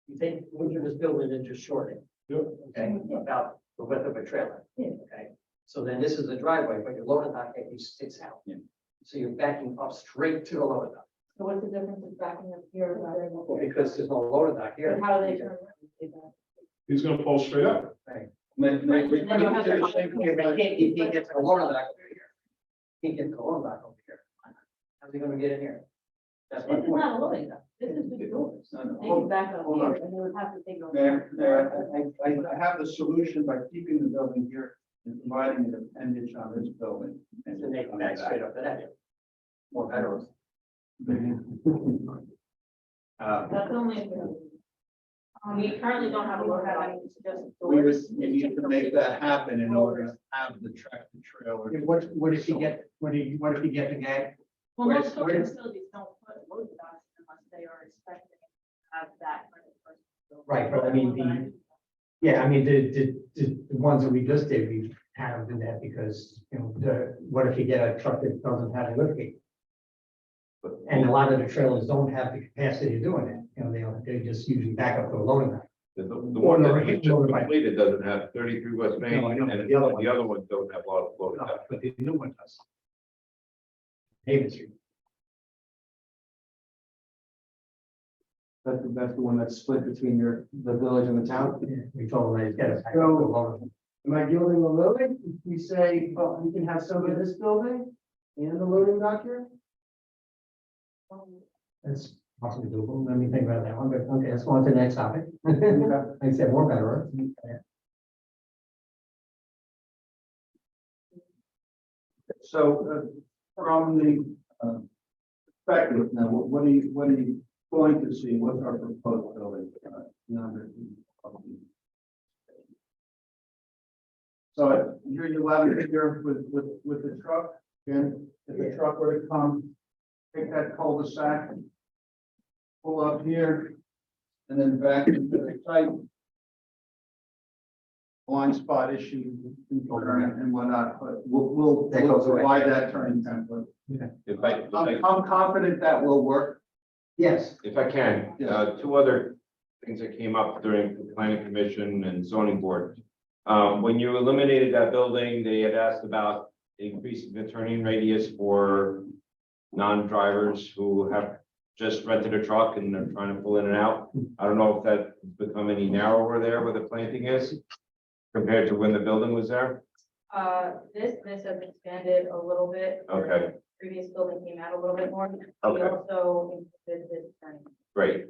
You take, when you just build it and just short it. Yep. Okay, about the width of a trailer. Okay, so then this is the driveway, but your loading dock actually sticks out. Yeah. So you're backing up straight to the loading dock. So what's the difference in backing up here? Well, because there's no loading dock here. How do they turn? He's gonna pull straight up. Make You can't get to the loading dock over here. Can't get to the loading dock over here. How's he gonna get in here? That's my This is point. not a loading dock. This is the doors. No, no. They can back up Hold here on. and they would have to take. a- I have the solution by keeping the building here and providing an appendage on this building. And then they come back straight up to that. More better. That's only. We currently don't have a load out, it's just. We doors. need to make that happen in order to have the tractor trailer. What if you get, what if you get the guy? Well, Where's- most storage where's- facilities don't put load docks unless they are expecting to have that kind of person. Right, but I mean, Yeah, I mean, the ones that we just did, we had them do that because, what if you get a truck that doesn't have a lift gate? And a lot of the trailers don't have the capacity of doing it, they just usually back up to a loading dock. The one that was just completed doesn't have 33 West Main, No, I know, and the other one. the other ones don't have a lot of flow. But the new one does. Haven Street. That's the one that's split between the village and the town. We told them they get it. back up to a loading dock. Am I gilding the lily? If we say, oh, we can have some of this building and the loading dock here? That's Possibly doable. Let me think about that one, but okay, let's go on to the next topic. Like I said, more better. So, from the, perspective, now, what are you going to see? What's our proposed building? So here you have it here with the truck, and if the truck were to come, take that cul-de-sac, pull up here, and then back into the site. Blind spot issue and whatnot, but we'll That goes away. provide that turning template. If I I'm confident that will work. Yes, If I can, two other things that came up during the planning commission and zoning board. When you eliminated that building, they had asked about increasing the turning radius for non-drivers who have just rented a truck and they're trying to pull in and out. I don't know if that's become any narrower there where the planting is compared to when the building was there. This has expanded a little bit. Okay. Previous building came out a little bit more. We Okay. also included this turning. Great.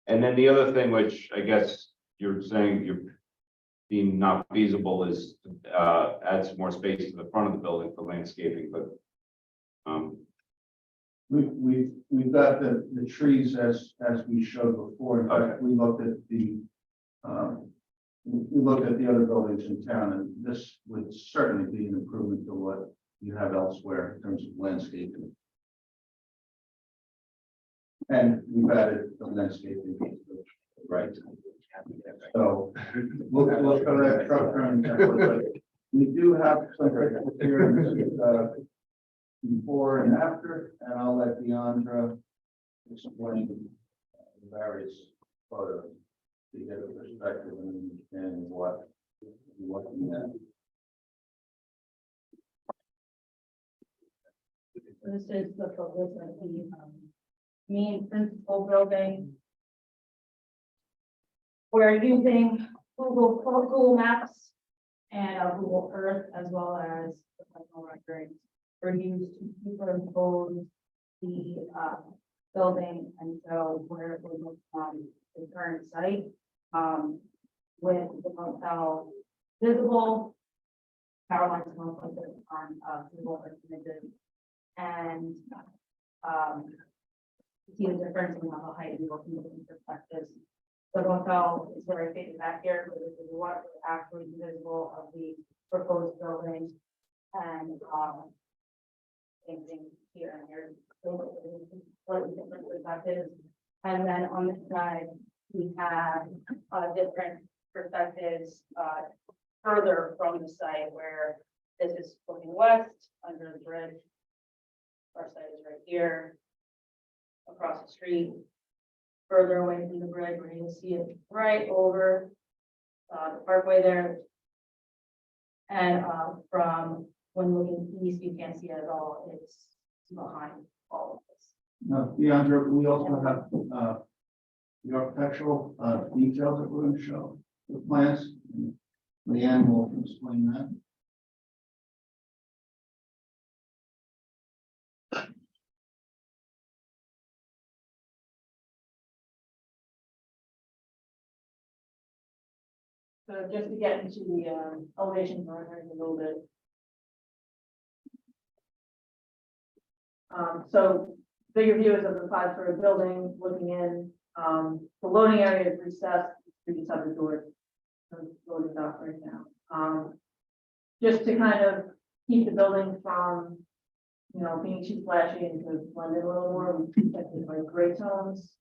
And then the other thing, which I guess you're saying you're deemed not feasible is add some more space to the front of the building for landscaping, but We've got the trees as we showed before. In fact, we looked at the other buildings in town, and this would certainly be an improvement to what you have elsewhere in terms of landscaping. And we've added the landscaping. right. So we'll go to that truck turning template. We do have some pictures here, before and after, and I'll let Deandra explain the various photos to get a perspective and understanding what you're looking at. This is the focus of the main principal building. We're using Google Maps and Google Earth as well as professional records for use to superimpose the building, and so where it would look on the current site with the hotel visible, power lines going on Google Earth images. And see the difference in how height and looking from different perspectives. The hotel is very faded back here, but this is what is actually visible of the proposed building. And same thing here and here, so slightly different perspectives. And then on this side, we have different perspectives further from the site where this is looking west under the bridge. Our site is right here, across the street, further away from the bridge, where you'll see it right over the parkway there. And from when looking east, you can't see it at all. It's behind all of this. Now, Deandra, we also have the architectural details that we're going to show, the plans. Leanne will explain that. So just to get into the elevation parameters a little bit. So bigger view is of the 5-story building, looking in, the loading area is recessed, we just have the door. Loading dock right now. Just to kind of keep the building from, being too flashy and to blend in a little more, we keep it like gray tones,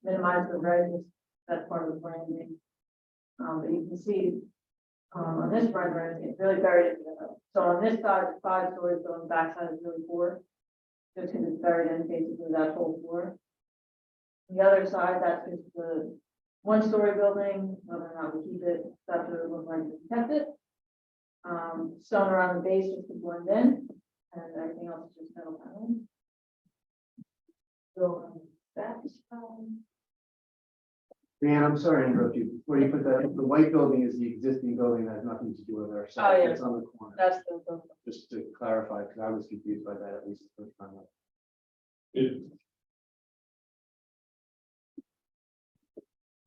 minimize the reds, that's part of the branding. But you can see on this rendering, it's really buried. So on this side, it's 5 stories, but on the back side, it's really 4. Just because it's buried in basically that whole floor. The other side, that's just the 1-story building, whether or not we keep it, that's what it looks like we kept it. Stone around the base just to blend in, and everything else is just metal paneling. So that's Dan, I'm sorry to interrupt you. Before you put that, the white building is the existing building that has nothing to do with our site. Oh, yeah. That's on the corner. that's the Just to clarify, because I was confused by that at least the first time. It,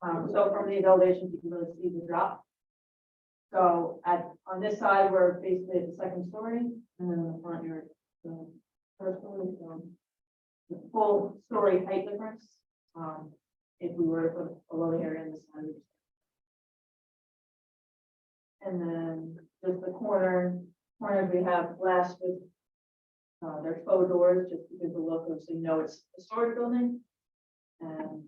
So from these elevations, you can really see the drop. So on this side, we're basically at the second story, and then in the front, you're the first story, so the full story height difference. If we were to put a loading area in the side. And then just the corners we have glass with, there's faux doors, just because the look of, so you know it's a storage building. And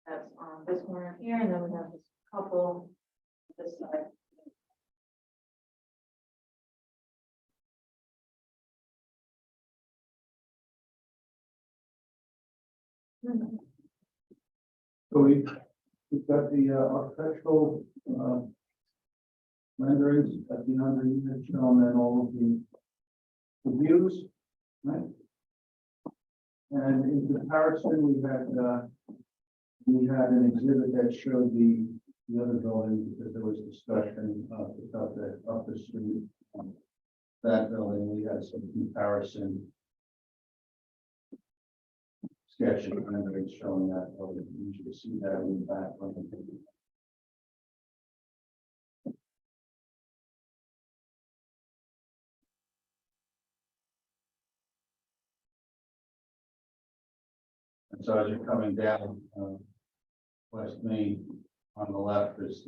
that's on this corner here, and then we have this couple this side. So we've got the architectural renderings at the under unit shown and all of the views, right? And in comparison, we had an exhibit that showed the other building, because there was discussion about the up the street. That building, we had some comparison sketch and renderings showing that building. You should see that in the back. And so as you're coming down West Main, on the left is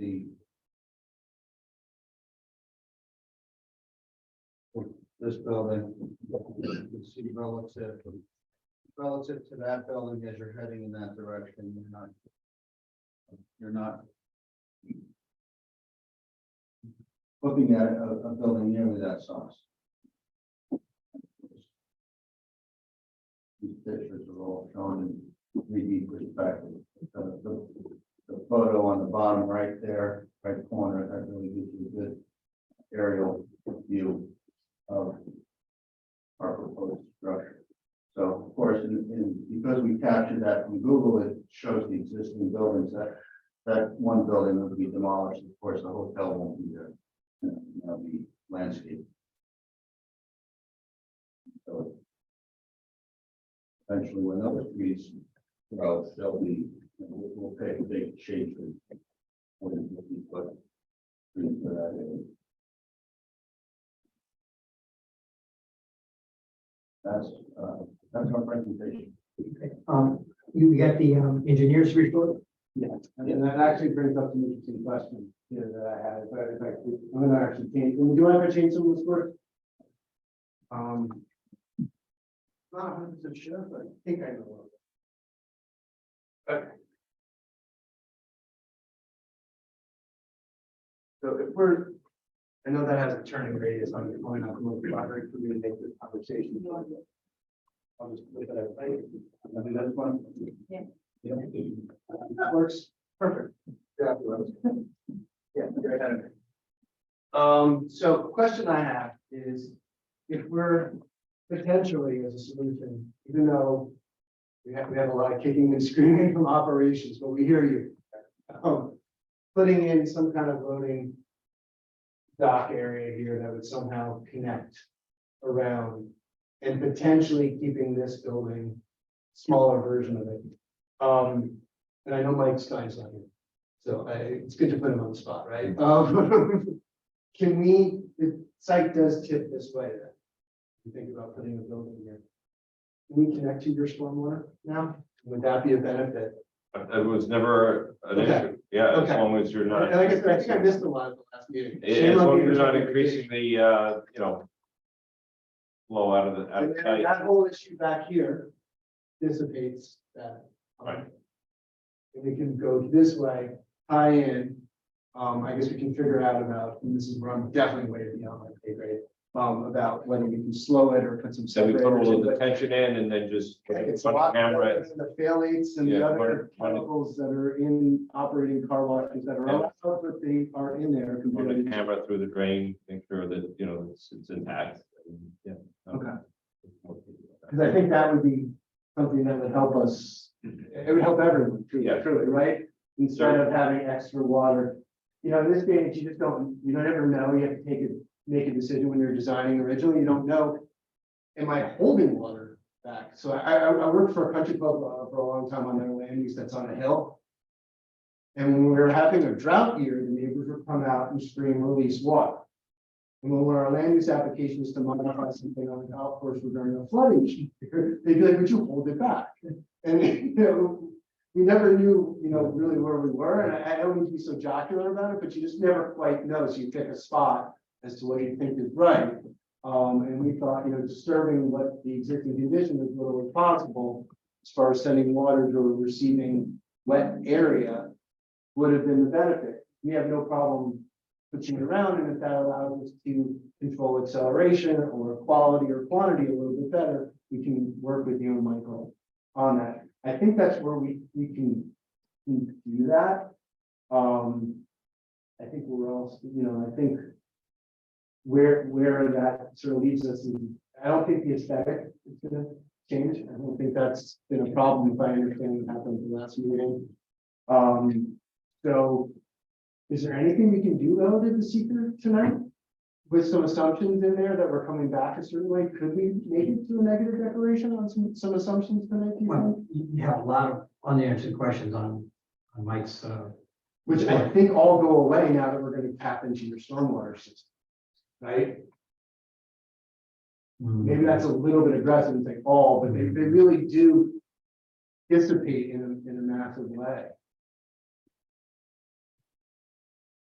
this building. You can see relative to that building as you're heading in that direction. You're not looking at a building nearly that size. These pictures are all shown in 3D perspective. The photo on the bottom right there, right corner, that really gives you a good aerial view of our proposed structure. So of course, because we captured that from Google, it shows the existing buildings. That one building would be demolished. Of course, the hotel won't be there. That'll be landscape. So eventually, when those trees grow, they'll be, we'll take a big change in 40-50-foot trees for that area. That's our presentation. You got the engineers report? Yeah, and that actually brings up some interesting questions here that I had, but if I'm gonna actually change, do you want to change some of this work? Not 100% sure, but I think I know. Okay. So if we're, I know that has a turning radius on the point of the project for me to make this conversation. I'll just look at it. I mean, that's one. Yeah. Yeah. That works. Perfect. Yeah. Yeah, you're ahead of me. So the question I have is, if we're potentially as a solution, even though we have a lot of kicking and screaming from operations, but we hear you. Putting in some kind of loading dock area here that would somehow connect around and potentially keeping this building smaller version of it. And I know Mike Stein's not here, so it's good to put him on the spot, right? Can we, the site does tip this way then? You think about putting a building here. Can we connect to your stormwater now? Would that be a benefit? It was never an Okay. issue. Yeah, as Okay. long as you're not. And like I said, I think I missed a lot of the last meeting. As long as you're not increasing the, flow out of the. And then that whole issue back here dissipates that. Right. And we can go this way, tie in. I guess we can figure out about, and this is where I'm definitely way beyond my pay grade, about whether we can slow it or put some. So we put a separators little in, but detention in and then just. It's a run lot camera. better than the phthalates and the Yeah, other run it. chemicals that are in operating car washes that are Yeah. allowed, but they are in there. Run compared the to- camera through the drain, make sure that, it's intact. Yeah. Okay. Because I think that would be something that would help us, it would help everyone, Yeah. truly, right? Instead of having extra water. In this day and age, you just don't, you don't ever know, you have to make a decision when you're designing originally, you don't know. Am I holding water back? So I worked for a country club for a long time on their land use that's on a hill. And when we were having a drought year, the neighbors would come out and stream release water. And when our land use application is to modify something on the golf course regarding a flooding, they'd be like, would you hold it back? And, we never knew, really where we were, and I don't need to be so jocular about it, but you just never quite know, so you pick a spot as to what you think is right. And we thought, disturbing what the existing condition as little as possible, as far as sending water to a receiving wet area, would have been the benefit. We have no problem switching it around, and if that allows us to control acceleration or quality or quantity a little bit better, we can work with you and Michael on that. I think that's where we can do that. I think we're all, I think where that sort of leads us, and I don't think the aesthetic is gonna change. I don't think that's been a problem, if I understand what happened in the last meeting. So is there anything we can do relative to seeker tonight? With some assumptions in there that we're coming back a certain way, could we make it to a negative declaration on some assumptions tonight? Do you think? Well, you have a lot of unanswered questions on Mike's, Which I think all go away now that we're gonna tap into your stormwater system. Right? Maybe that's a little bit aggressive and say all, but they really do dissipate in a massive way.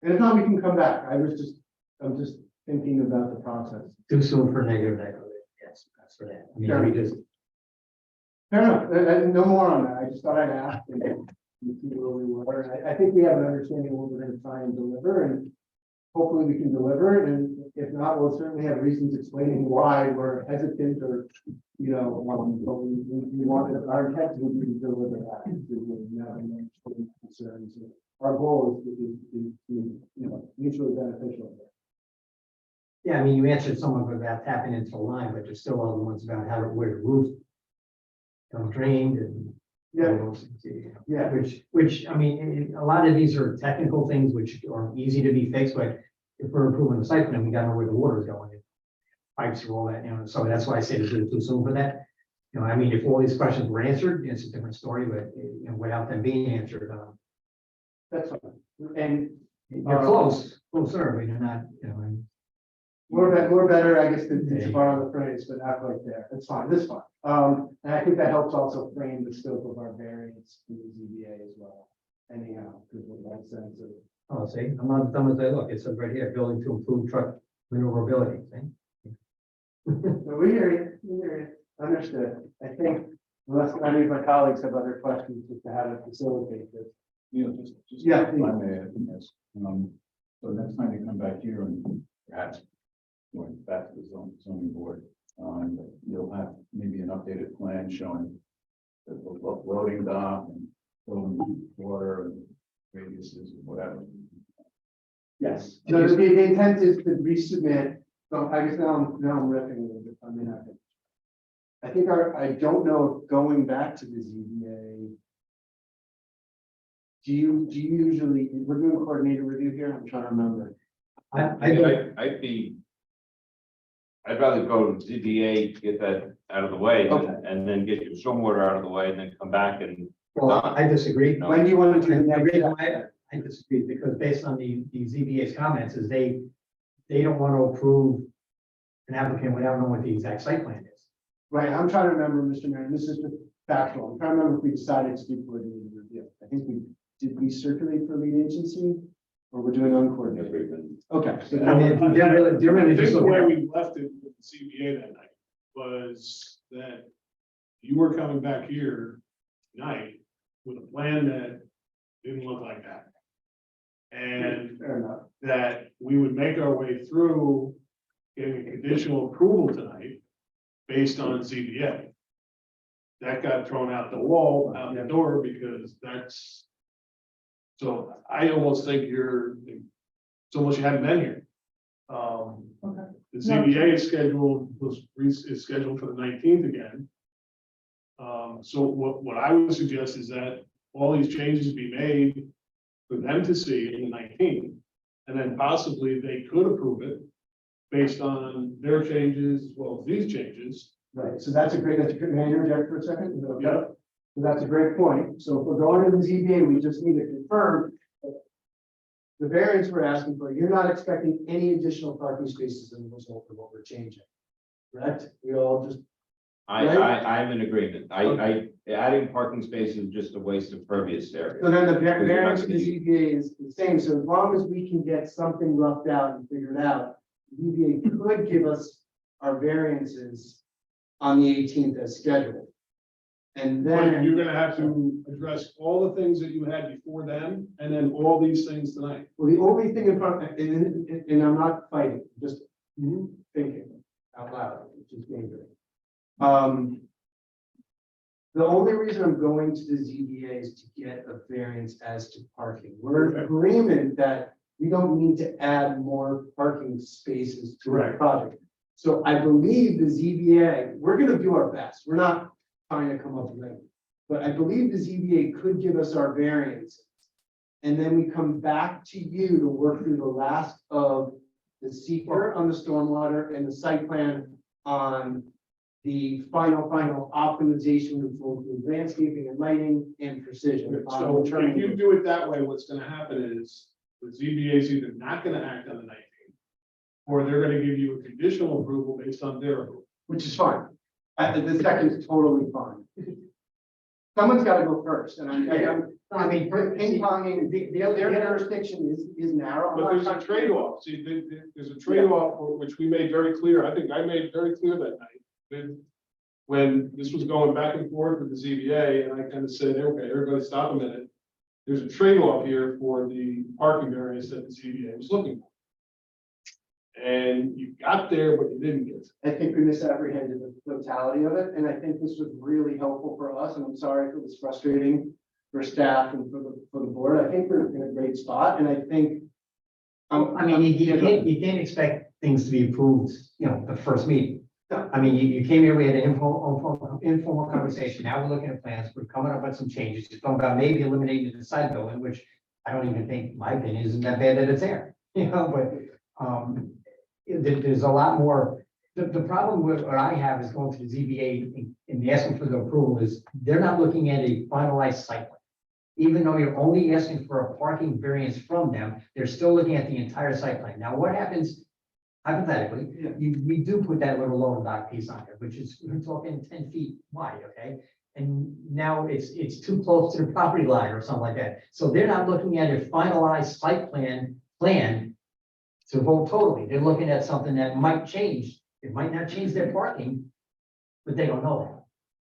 And if not, we can come back. I'm just thinking about the process. too soon for negative declaration. Yes, that's for that. I mean, we just, Fair enough. No more on that. I just thought I'd ask and see where we were. And I think we have an understanding of what we're gonna try and deliver, and hopefully we can deliver it. And if not, we'll certainly have reasons explaining why we're hesitant or, but we wanted, our intent would be to deliver that. We have no concerns. Our goal is mutually beneficial. yeah, I mean, you answered some of it about tapping into the line, but there's still other ones about how to, where the roof drained and. Yeah, all those things, yeah. Which, I mean, a lot of these are technical things which are easy to be fixed, but if we're improving the site plan, we gotta know where the water is going. Pipes or all that, so that's why I say it's a little too soon for that. I mean, if all these questions were answered, it's a different story, but, without them being answered, That's fine. And you're closer, but you're not, and more better, I guess, to borrow the phrase, but not quite there. That's fine, that's fine. And I think that helps also frame the scope of our variance in the ZBA as well. Anyhow, because of that sense of. oh, see, I'm not as dumb as I look. It says right here, building to improve truck maneuverability, see? So we hear you, understood. I think unless any of my colleagues have other questions, just to have it facilitate this. Just. Yeah, If I may, I think that's, so next time you come back here and perhaps going back to the zoning board, you'll have maybe an updated plan showing the loading dock and filling water and radiuses and whatever. Yes. So the intent is to resubmit, so I guess now I'm ripping a little bit, I mean, I think I don't know if going back to the ZBA. Do you usually, we're doing coordinated review here, I'm trying to remember. I'd rather go to ZBA to get that out of the way Okay. and then get your stormwater out of the way and then come back and. Well, I disagree. No. When do you want to do I agree, that? I disagree, because based on the ZBA's comments, is they don't want to approve an applicant without knowing what the exact site plan is. Right, I'm trying to remember, Mr. Mayor, and this is just factual, I'm trying to remember if we decided to do coordinated review. I think did we circulate for lead agency? Or we're doing uncoordinated? Okay. So I mean, they're really I just think the looking way at. we left it with the CBA that night was that you were coming back here tonight with a plan that didn't look like that. And Fair enough. that we would make our way through getting a conditional approval tonight based on CBA. That got thrown out the wall, out the door, because that's. So I almost think it's almost you hadn't been here. The ZBA is scheduled, is scheduled for the 19th again. So what I would suggest is that all these changes be made for them to see in the 19th. And then possibly they could approve it based on their changes as well as these changes. Right, so that's a great, may I interject for a second? Is that okay? Yeah. So that's a great point. So if we're going to the ZBA, we just need to confirm the variance we're asking for, you're not expecting any additional parking spaces as a result of what we're changing. Correct? We all just, I'm in agreement. Adding parking spaces is just a waste of pervious area. so then the you're not variance for the gonna ZBA is the same, so as long as we can get something roughed out and figured out, the ZBA could give us our variances on the eighteenth as scheduled. And But then. you're gonna have to address all the things that you had before then, and then all these things tonight. Well, the only thing in front, and I'm not fighting, just thinking out loud, which is dangerous. The only reason I'm going to the ZBA is to get a variance as to parking. We're in agreement that we don't need to add more parking spaces to our Correct. project. So I believe the ZBA, we're gonna do our best. We're not trying to come up with it. But I believe the ZBA could give us our variances. And then we come back to you to work through the last of the seeker on the stormwater and the site plan on the final optimization of both landscaping and lighting and precision. So if you do it that way, what's gonna happen is the ZBA is either not gonna act on the 19th, or they're gonna give you a conditional approval based on their approval. Which is fine. The second is totally fine. Someone's gotta go first, and I mean, ping ponging, their jurisdiction is narrow. I'm But not there's a trying to- trade-off. See, there's a trade-off, which we made very clear. I think I made it very clear that night. When this was going back and forth with the ZBA, and I kind of said, okay, everybody stop a minute. There's a trade-off here for the parking variance that the ZBA was looking for. And you got there, but you didn't get there. I think we misapprehended the totality of it, and I think this was really helpful for us, and I'm sorry if it was frustrating for staff and for the board. I think we're in a great spot, and I think. I mean, you can't expect things to be approved, the first meeting. No. I mean, you came here, we had an informal conversation. Now we're looking at plans. We're coming up with some changes. You're talking about maybe eliminating the side building, which I don't even think, my opinion, isn't that bad that it's there, but, there's a lot more. The problem with what I have is going to the ZBA and asking for the approval is they're not looking at a finalized site plan. Even though you're only asking for a parking variance from them, they're still looking at the entire site plan. Now, what happens hypothetically, we do put that little lower dock piece on there, which is, we're talking 10 feet wide, okay? And now it's too close to the property line or something like that. So they're not looking at a finalized site plan to vote totally. They're looking at something that might change. It might not change their parking, but they don't know that.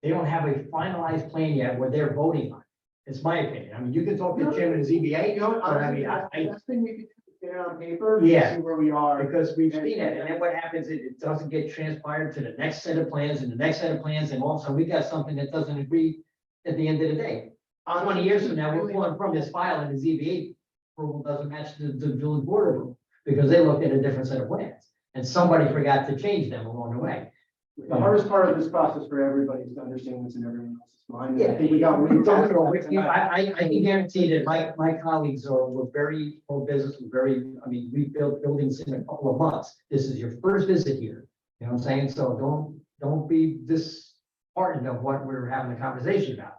They don't have a finalized plan yet where they're voting on. It's my opinion. I mean, you can talk to the chairman of ZBA, but I mean, The best thing we could do is get it on paper. and Yeah. See where we are. because we've seen it, and then what happens, it doesn't get transpired to the next set of plans and the next set of plans, and all of a sudden we got something that doesn't agree at the end of the day. 20 years from now, we're pulling from this file and the ZBA approval doesn't match the village board approval, because they looked at a different set of plans, and somebody forgot to change them along the way. The hardest part of this process for everybody is to understand what's in everyone else's mind. And I think we got. I can guarantee that my colleagues were very pro-business, and very, I mean, we built buildings in a couple of months. This is your first visit here, you know what I'm saying? So don't be disheartened of what we're having a conversation about.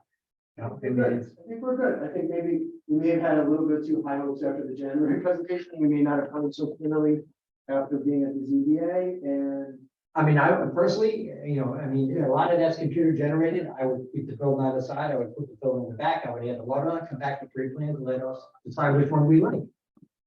You know, I think we're good. I think maybe we may have had a little bit too high hopes after the January presentation. We may not have come so clearly after being at the ZBA, and I mean, I would personally, a lot of that's computer generated. I would keep the building on the side. I would put the building in the back. I would add the water on, come back with 3 plans, and let us decide which one we like.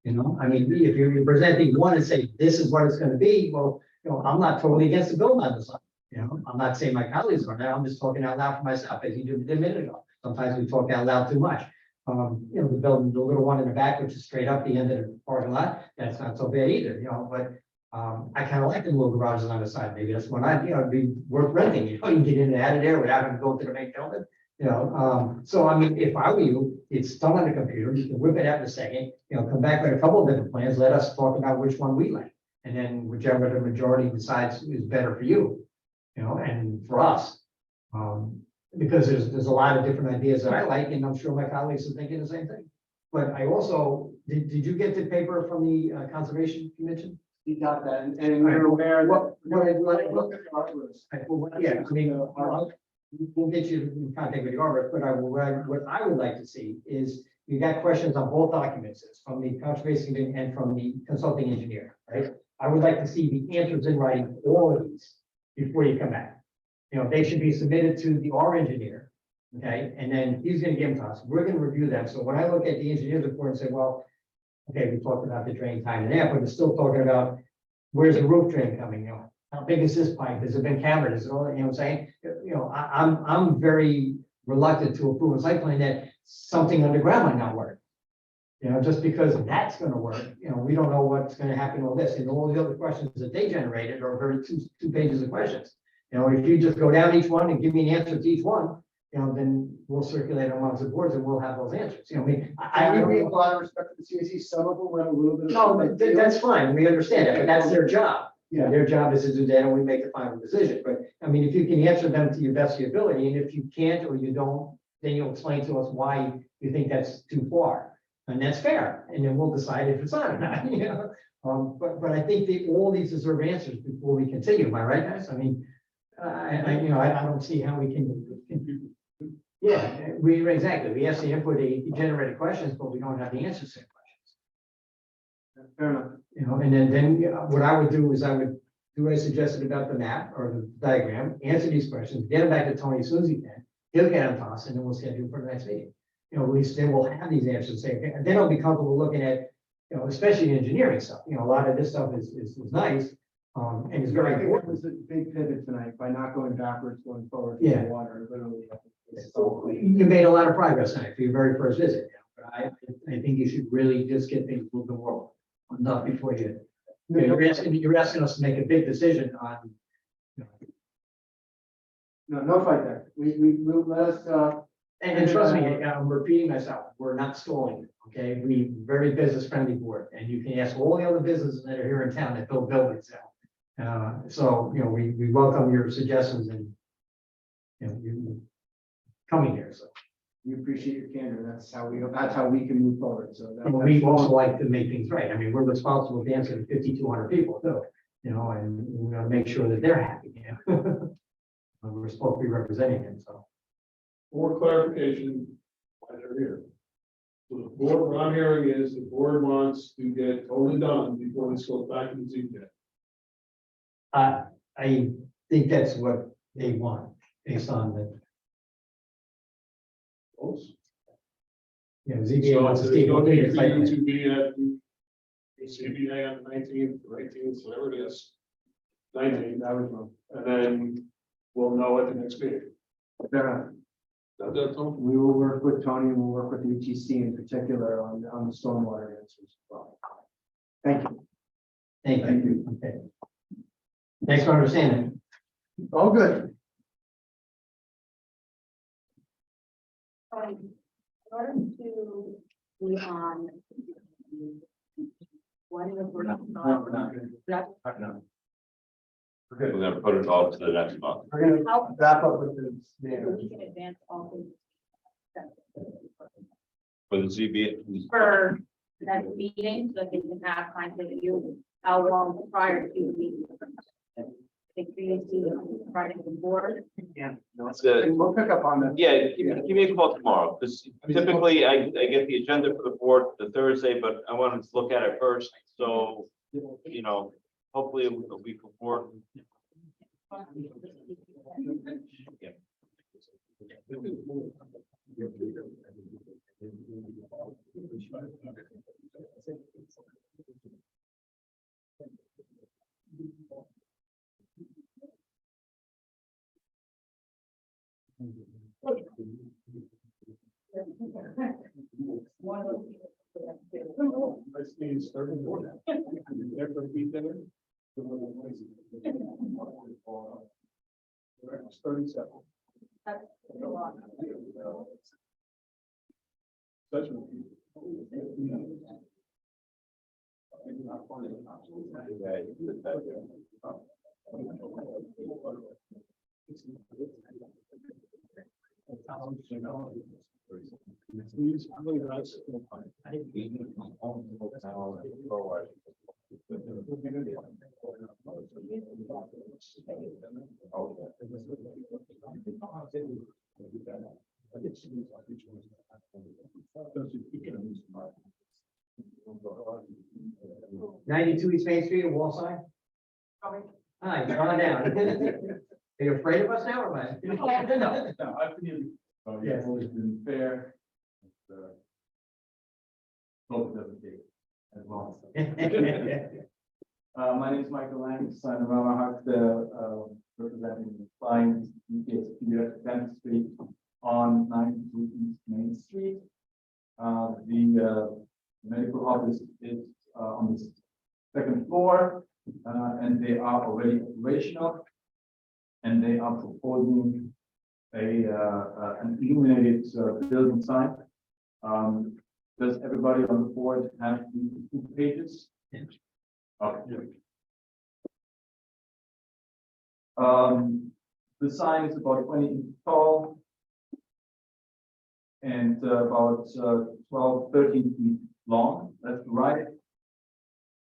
I mean, if you're presenting one and say, this is what it's gonna be, well, I'm not totally against the building on the side. I'm not saying my colleagues are now, I'm just talking out loud for myself, as you did a minute ago. Sometimes we talk out loud too much. The building, the little one in the back, which is straight up the end of the parking lot, that's not so bad either, but I kind of like the little garages on the side. Maybe that's one it'd be worth renting. You can get in and out of there without having to go to the main building. So I mean, if I were you, it's still on the computer. You can whip it out in a second. Come back with a couple of different plans. Let us talk about which one we like, and then whichever the majority decides is better for you. And for us, because there's a lot of different ideas that I like, and I'm sure my colleagues are thinking the same thing. But I also did you get the paper from the Conservation Commission? you got that, and we're aware that. Look at the artworks. Yeah, I mean, we'll get you in contact with the arborist, but what I would like to see is you got questions on both documents, it's from the conservation and from the consulting engineer, right? I would like to see the answers in writing, for all of these, before you come back. You know, they should be submitted to our engineer, okay, and then he's gonna give them to us, we're gonna review them, so when I look at the engineer's report and say, well, okay, we talked about the drain time and that, but it's still talking about, where's the roof drain coming, you know? How big is this pipe? Has it been cambered? Is it all, you know what I'm saying? You know, I'm very reluctant to approve a site plan that something underground might not work. You know, just because that's gonna work, you know, we don't know what's gonna happen to all this, and all the other questions that they generated are very two pages of questions. You know, if you just go down each one and give me an answer to each one, you know, then we'll circulate amongst the boards and we'll have those answers, you know, I mean, I don't agree with a know. lot of respect to the CAC, some of them went a little bit. No, but that's fine, we understand that, but that's their job. Yeah. Their job is to do that, and we make the final decision, but, I mean, if you can answer them to your best of your ability, and if you can't or you don't, then you'll explain to us why you think that's too far, and that's fair, and then we'll decide if it's on or not, you know? But I think they all these deserve answers before we continue, am I right, guys? I mean, I don't see how we can. Yeah, exactly, we ask the input, they generated questions, but we don't have the answers to the questions. Fair enough. You know, and then what I would do is I would do what I suggested about the map or the diagram, answer these questions, get them back to Tony as soon as he can. He'll get them to us, and then we'll schedule for the next meeting. You know, at least then we'll have these answers, say, okay, and then I'll be comfortable looking at, you know, especially the engineering stuff, you know, a lot of this stuff is nice. And it's very I think it important. was a big pivot tonight by not going backwards, going forward. Yeah. Water, literally. You made a lot of progress tonight for your very first visit, you know, but I think you should really just get things moving forward. Enough before you, you're asking us to make a big decision on. You know, No fight there. We'll let us, And trust me, I'm repeating myself, we're not stalling, okay? We very business friendly board, and you can ask all the other businesses that are here in town that build buildings now. So, you know, we welcome your suggestions and, you know, you coming here, so. we appreciate your candor. That's how we can move forward. So that- And we also like to make things right. I mean, we're responsible for answering 5,200 people too, you know, and we want to make sure that they're happy, you know? We're supposed to be representing them, so. For clarification, why they're here. So the board, what I'm hearing is the board wants to get totally done before this goes back to the ZBA. I think that's what they want, based on the, you know, ZBA So wants to there's see. no what they need for you decide. to be at the ZBA on the 19th or 18th, whatever it is. 19th, That was wrong. and then we'll know at the next meeting. Fair enough. That's all. We will work with Tony and we'll work with the ETC in particular on the stormwater answers as well. Thank you. Thank you. Okay. Thanks for understanding. All good. In order to be on. One of the. We're not gonna. We're gonna put it all to the next month. We're gonna wrap up with the. We can advance all For the ZBA, for that meeting, so that they can have time to review how long prior to the meeting. They previously provided the board. And the, we'll pick up on that. yeah, give me a call tomorrow, because typically I get the agenda for the board the Thursday, but I wanted to look at it first, so, you know, hopefully a week before. Yeah. Let's see, starting board. They're gonna be there. It's 37. That's a lot. Such a- Please, I'm gonna ask. 92 East Main Street, Wall Side? Hi, come on down. Are you afraid of us now or what? No, I've been, Yes. always been fair. Hope it doesn't take as long. My name is Michael Lang, son of Rama Hart, representing the client, UPS Dentistry on 92 East Main Street. The medical office is on the second floor, and they are already operational. And they are proposing an illuminated building sign. Does everybody on the board have the 2 pages? Okay. The sign is about 20 inches tall and about 12, 13 feet long. That's the right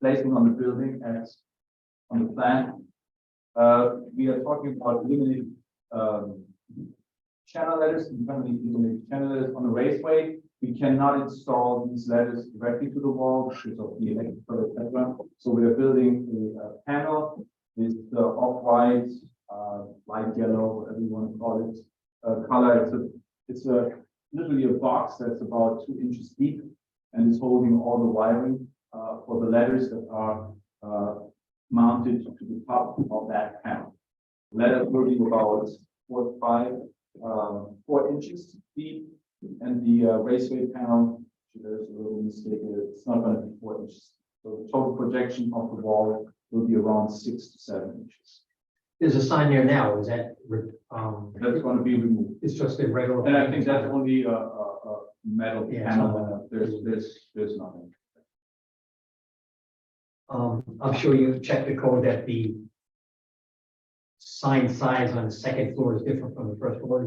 placing on the building as on the plan. We are talking about illuminated channel letters, internally illuminated channel letters on the raceway. We cannot install these letters directly to the wall because of the electrical, etc. So we are building a panel with the off-white, light yellow, whatever you want to call it, color. It's literally a box that's about 2 inches deep and is holding all the wiring for the letters that are mounted to the top of that panel. Letters will be about 4 inches deep, and the raceway panel, there's a little mistake here, it's not going to be 4 inches. So the total projection of the wall will be around 6 to 7 inches. There's a sign there now, is that, That's going to be removed. it's just a regular. And I think that's only a metal Yeah, panel. There's nothing. I'm sure you checked the code that the sign size on the second floor is different from the first floor.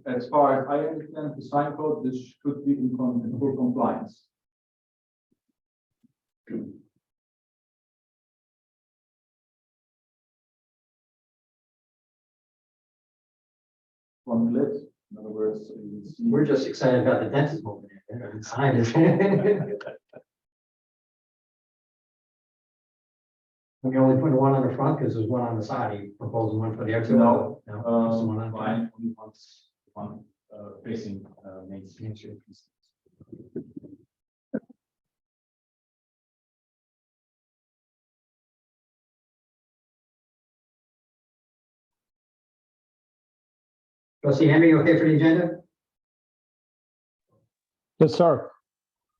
As far as I understand the sign code, this should be in full compliance. One lit, in other words, you can see. We're just excited about the dentist moving in. The sign is. We only put one on the front because there's one on the side. Are you proposing one for the exit? No, No, just the one on the front. fine, only one facing Main Street. Trustee Henry, you okay for the agenda? Yes, sir.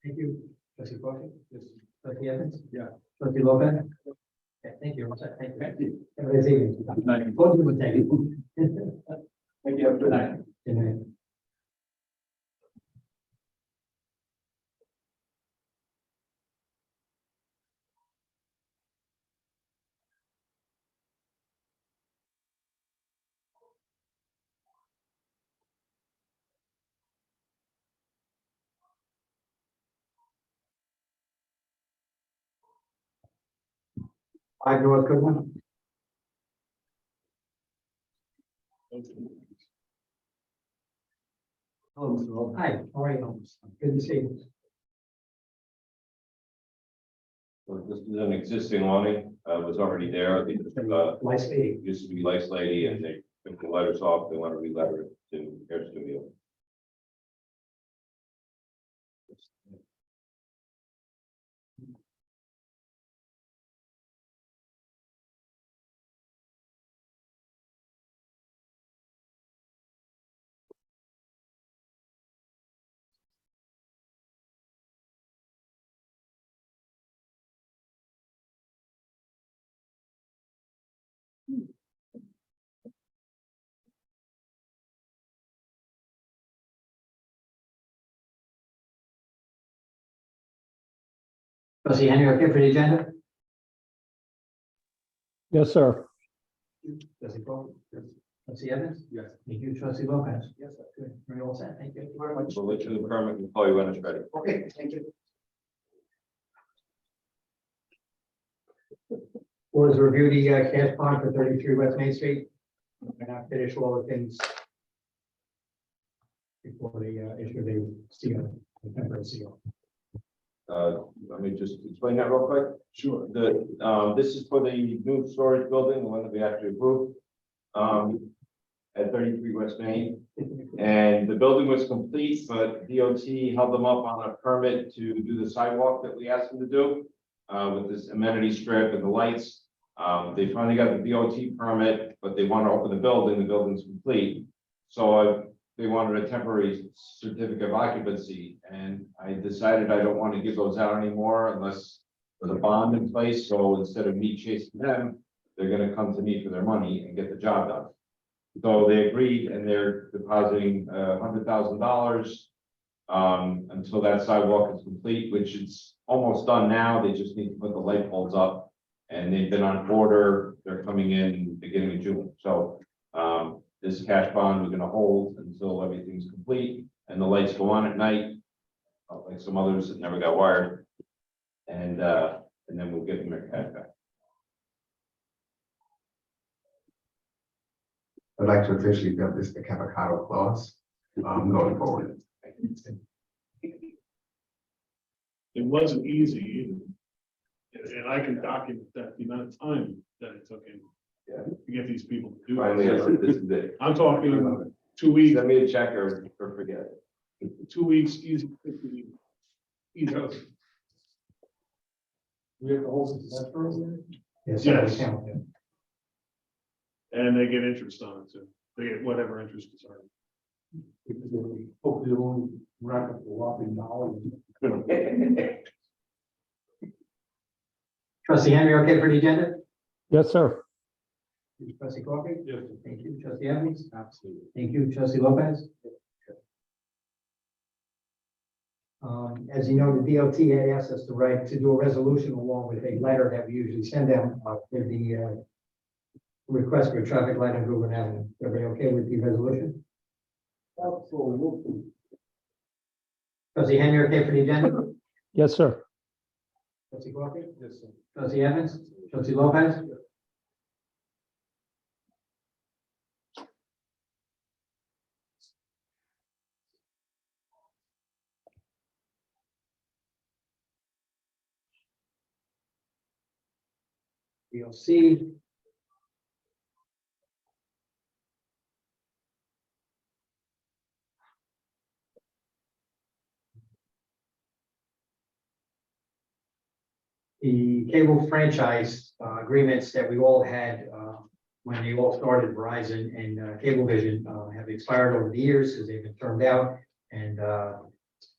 Thank you. Trustee Crockett? Yes. Trustee Evans? Yeah. Trustee Lopez? Okay, thank you. Thank you. Thank you. Have a nice evening. Both of you would take it. Thank you, have a good night. Good night. Five North Goodman. Hello, Mr. Roll. Hi, how are you? Good to see you. So this is an existing awning, was already there. They just, Nice meeting. used to be Lice Lady and they took the letters off. They want to re-letter it to Hair Studio. Trustee Henry, okay for the agenda? Yes, sir. Trustee Crockett? Yes. Trustee Evans? Yes. Thank you, Trustee Lopez? Yes, good. Very well said. Thank you very much. We'll let you the permit and call you when it's ready. Okay, thank you. Board has reviewed the cash bond for 33 West Main Street. We're not finished all the things before they issue the CO, the temporary CO. Let me just explain that real quick. Sure. This is for the new storage building, the one that we actually approved, at 33 West Main. And the building was complete, but DOT held them up on a permit to do the sidewalk that we asked them to do, with this amenity strip and the lights. They finally got the DOT permit, but they want to open the building's complete. So they wanted a temporary certificate of occupancy, and I decided I don't want to give those out anymore unless there's a bond in place. So instead of me chasing them, they're gonna come to me for their money and get the job done. So they agreed, and they're depositing $100,000 until that sidewalk is complete, which is almost done now. They just need to put the light poles up, and they've been on order. They're coming in beginning of June. So this cash bond we're gonna hold until everything's complete and the lights go on at night, like some others that never got wired. And then we'll give them their cash back. I'd like to officially dub this the Capicado clause, going forward. It wasn't easy either. And I can document that, the amount of time that it took him to get these people to do Finally, I it. said, this is it. I'm talking 2 weeks, Send me a check or forget it. 2 weeks, easy. Easy. We have to hold that first. Yes. Yes. Yeah. And they get interest on it too. They get whatever interest is earned. Hopefully it won't rack up the whopping dollars. Trustee Henry, okay for the agenda? Yes, sir. Trustee Coffee? Yes. Thank you. Trustee Evans? Absolutely. Thank you. Trustee Lopez? As you know, the DOT had asked us to do a resolution along with a letter that we usually send them, with the, request for a traffic light on Google Avenue. Everybody okay with the resolution? Absolutely. Trustee Henry, okay for the agenda? Yes, sir. Trustee Coffee? Yes, sir. Trustee Evans? Trustee Lopez? You'll see. The cable franchise agreements that we all had when they all started, Verizon and Cablevision, have expired over the years as they've been termed out, and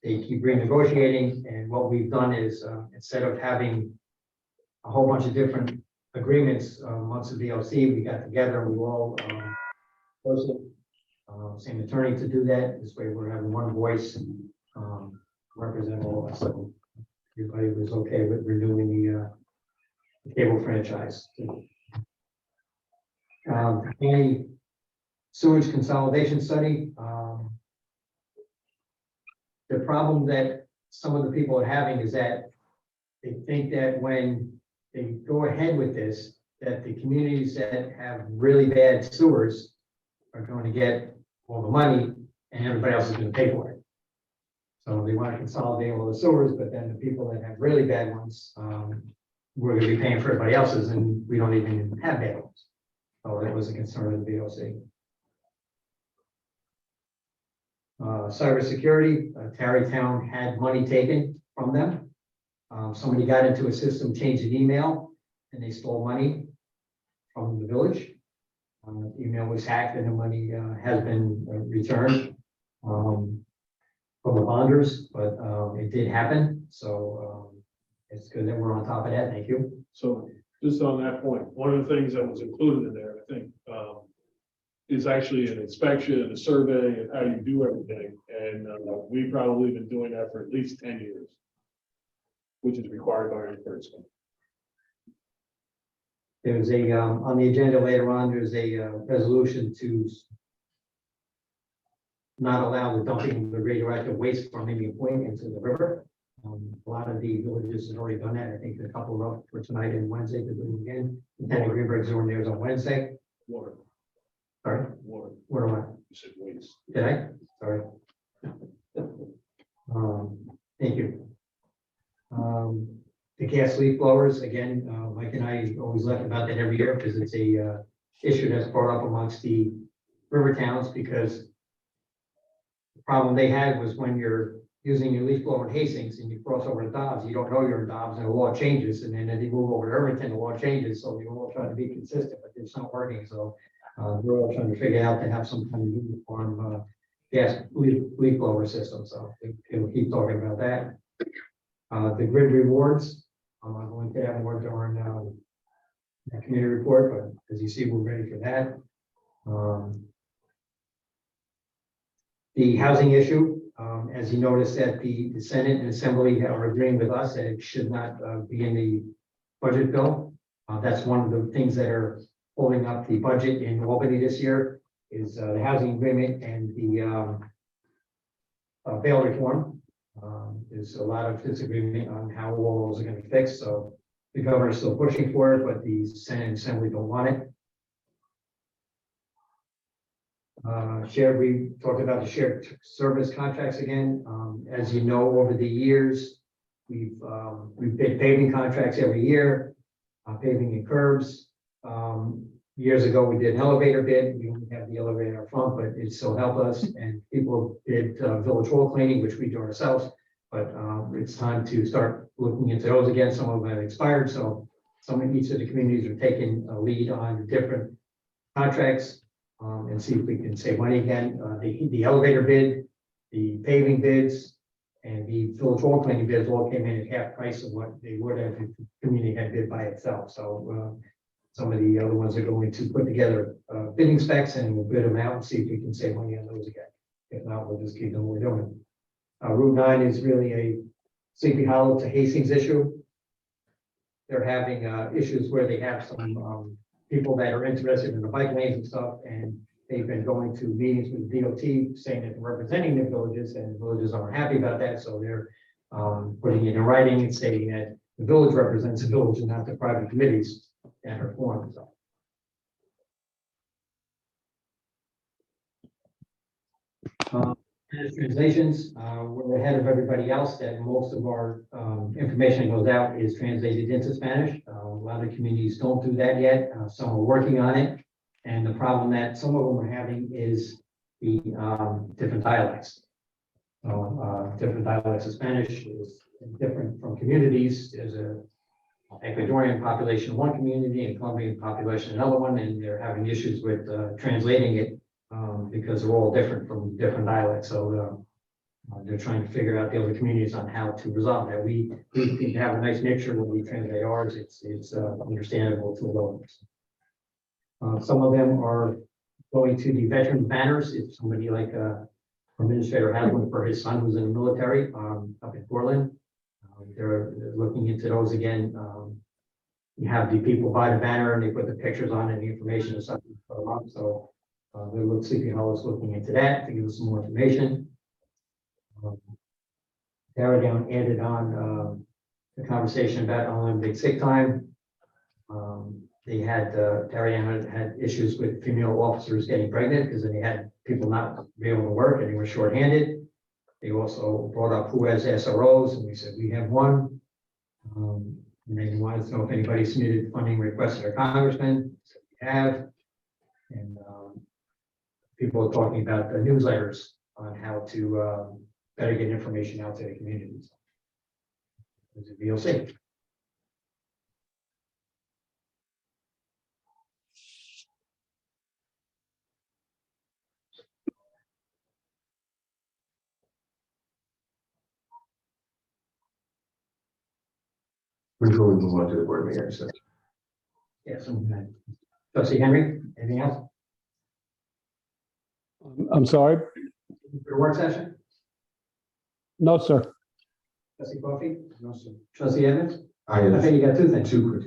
they keep renegotiating. And what we've done is, instead of having a whole bunch of different agreements amongst the VOC, we got together and we all posted same attorney to do that. This way we're having one voice and represent all of us. So everybody was okay with renewing the cable franchise. Any sewage consolidation study. The problem that some of the people are having is that they think that when they go ahead with this, that the communities that have really bad sewers are going to get all the money and everybody else is going to pay for it. So they want to consolidate all the sewers, but then the people that have really bad ones, we're going to be paying for everybody else's, and we don't even have bad ones. So that was a concern of the VOC. Cybersecurity, Tarrytown had money taken from them. Somebody got into a system, changed an email, and they stole money from the village. Email was hacked and the money has been returned from the bonders, but it did happen. So it's good that we're on top of that. Thank you. So just on that point, one of the things that was included in there, I think, is actually an inspection and a survey of how you do everything. And we've probably been doing that for at least 10 years, which is required by our insurance company. There's a, on the agenda later on, there's a resolution to not allow the dumping of the radioactive waste from Indian Point into the river. A lot of the villages have already done that. I think a couple wrote for tonight and Wednesday to do it again. Lieutenant Greenberg's doing theirs on Wednesday. Water, Sorry, water, where am I? you said waste. Did I? Sorry. gas leak blowers, again, Mike and I always laugh about that every year because it's a issue that's brought up amongst the river towns because the problem they had was when you're using your leaf blower in Hastings and you cross over to Dobbs, you don't know you're in Dobbs and the law changes, and then as you move over to Irvington, the law changes, so you're all trying to be consistent, but it's not working, so we're all trying to figure out to have some kind of uniform gas leaf blower system, so we'll keep talking about that. The grid rewards, I'm going to have more during the community report, but as you see, we're ready for that. The housing issue, as you notice that the Senate and Assembly are agreeing with us that it should not be in the budget bill. That's one of the things that are holding up the budget in Albany this year is the housing agreement and the bail reform. There's a lot of disagreement on how all those are going to be fixed, so the governor's still pushing for it, but the Senate and Assembly don't want it. We talked about the shared service contracts again. As you know, over the years, we've bid paving contracts every year, paving and curbs. Years ago, we did an elevator bid. We don't have the elevator up front, but it still helped us. And people did village hall cleaning, which we do ourselves. But it's time to start looking into those again. Some of them have expired, so each of the communities are taking a lead on different contracts. And see if we can save money again. The elevator bid, the paving bids, and the village hall cleaning bids all came in at half price of what they would have if the community had bid by itself. So some of the other ones are going to put together bidding specs and we'll bid them out and see if we can save money on those again. If not, we'll just keep doing what we're doing. Route 9 is really a Sleepy Hollow to Hastings issue. They're having issues where they have some people that are interested in the bike lanes and stuff, and they've been going to meetings with DOT saying that they're representing the villages, and the villages aren't happy about that, so they're putting it in writing and saying that the village represents the village and not the private committees that are formed. So. As translations, we're ahead of everybody else that most of our information that goes out is translated into Spanish. A lot of communities don't do that yet. Some are working on it. And the problem that some of them are having is the different dialects. Different dialects of Spanish is different from communities. There's a Ecuadorian population in one community and Colombian population in another one, and they're having issues with translating it. Because they're all different from different dialects, so they're trying to figure out the other communities on how to resolve that. We can have a nice mixture when we translate ours. It's understandable to the locals. Some of them are going to the veteran banners. If somebody like administrator has one for his son who's in the military up in Portland, they're looking into those again. You have the people buy the banner and they put the pictures on and the information and stuff for them up. So. Sleepy Hollow is looking into that to give us some more information. Darragh added on the conversation about unlimited sick time. They had Darragh had issues with female officers getting pregnant because they had people not be able to work and they were shorthanded. They also brought up who has SROs, and we said we have one. And they wanted to know if anybody submitted funding requests to their congressman. So we have, and people are talking about the newsletters on how to better get information out to the communities. There's a VOC. Before we move on to the board mayor, so. Yes. Trustee Henry, anything else? I'm sorry. For work session? No, sir. Trustee Coffey? No, sir. Trustee Evans? I I think you got two things. two quick.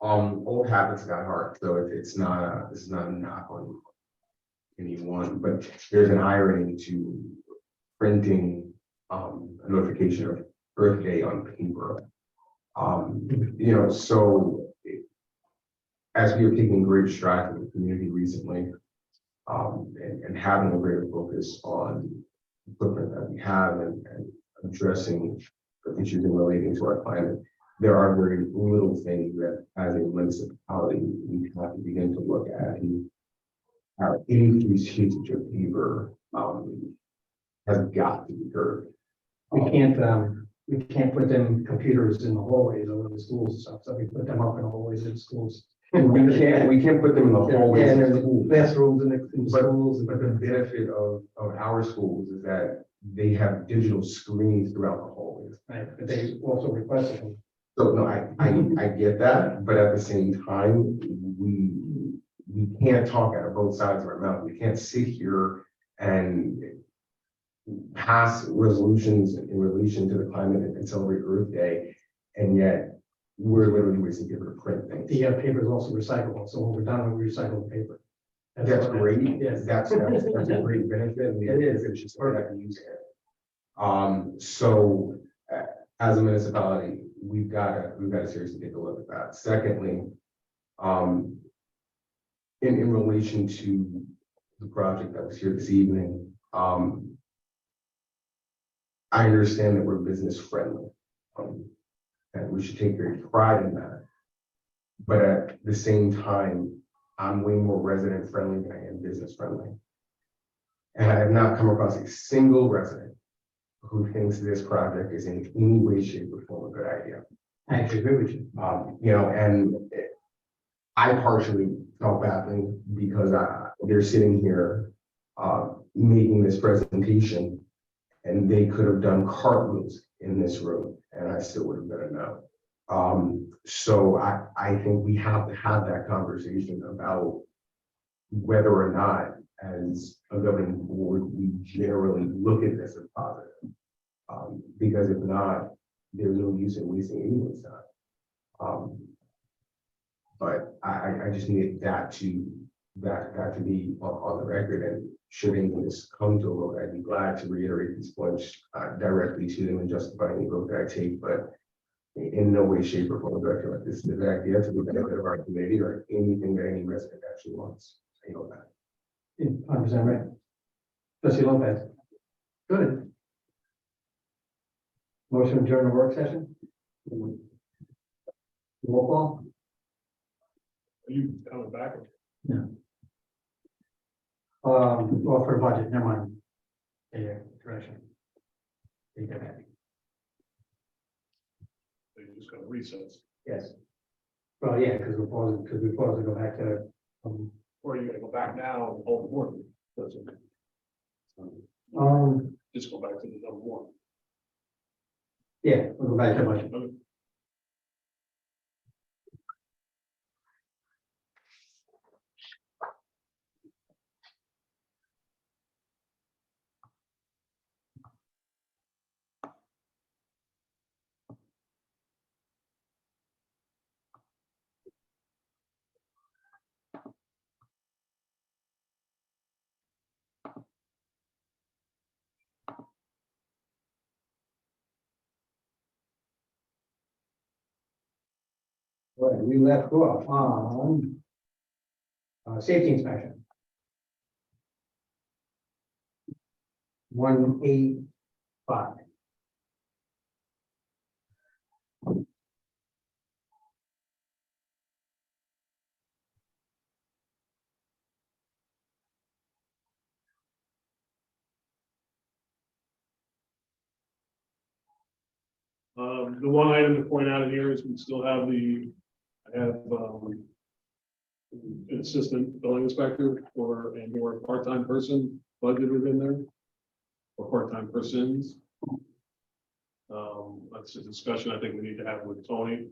Old habits got hard, so it's not, this is not a knock on anyone, but there's an irony to printing, a notification of Earth Day on paper. So as we are taking great strides in the community recently, and having a greater focus on the footprint that we have and addressing the issues in relating to our climate. there are very little things that as a municipality, we have to begin to look at. And our increased usage of paper, has got to be curbed. We can't put them computers in the hallways of the schools and stuff, so we put them up in the hallways of schools. We can't put them in the hallways And of there's schools. bathrooms in the schools. But the benefit of our schools is that they have digital screens throughout the hallways. Right, but they also requested them. So no, I get that, but at the same time, we can't talk out of both sides of our mouth. We can't sit here and pass resolutions in relation to the climate and celebrate Earth Day, and yet we're literally wasting paper to print things. The paper is also recyclable, so when we're done, we recycle the paper. That's what- great. Yes. That's a great benefit. and It is. It's just we're not using it. So as a municipality, we've got to seriously take a look at that. Secondly, in relation to the project that was here this evening, I understand that we're business friendly. And we should take great pride in that. But at the same time, I'm way more resident friendly than I am business friendly. And I have not come across a single resident who thinks this project is in any way, shape, or form a good idea. I actually agree with you. And I partially felt badly because they're sitting here making this presentation, and they could have done cartwheels in this room, and I still would have been a no. So I think we have to have that conversation about whether or not, as a governing board, we generally look at this as positive. Because if not, there's no use in wasting anyone's time. But I just needed that to be on the record, and should anyone come to a vote, I'd be glad to reiterate these points directly to them and justify any vote that I take, but in no way, shape, or form do I feel like this is a good idea to the benefit of our community or anything that any resident actually wants. I know that. 100% right. Trustee Lopez. Good. Motion to adjourn the work session? Roll call? Are you coming back? Well, for budget, never mind. Yeah, correction. Take that back. They just got recess, Yes. Well, yeah, because we're supposed to go back to, or you gotta go back now and hold the board. That's okay. Just go back to the number one. yeah, we'll go back to budget. All right, we left off on safety inspection. 185. The one item to point out in here is we still have an assistant building inspector or a more part-time person budgeted in there. Or part-time persons. That's a discussion I think we need to have with Tony.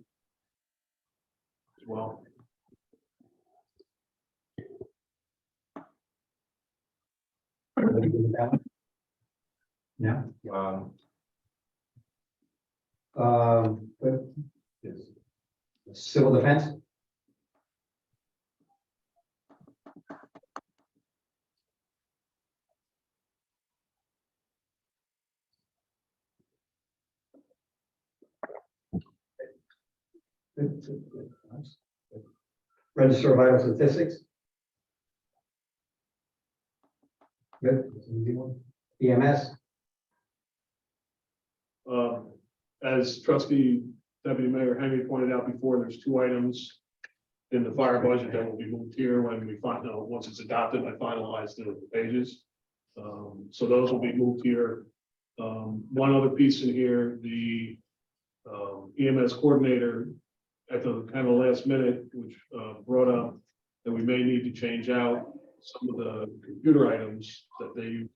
As well. Everybody good with that one? Yeah. But civil defense? Register of vital statistics? Good. That's an easy one. EMS? As trustee Deputy Mayor Henry pointed out before, there's two items in the fire budget that will be moved here when we find out, once it's adopted, I finalize the pages. So those will be moved here. One other piece in here, the EMS coordinator at the kind of last minute, which brought up that we may need to change out some of the computer items that they use,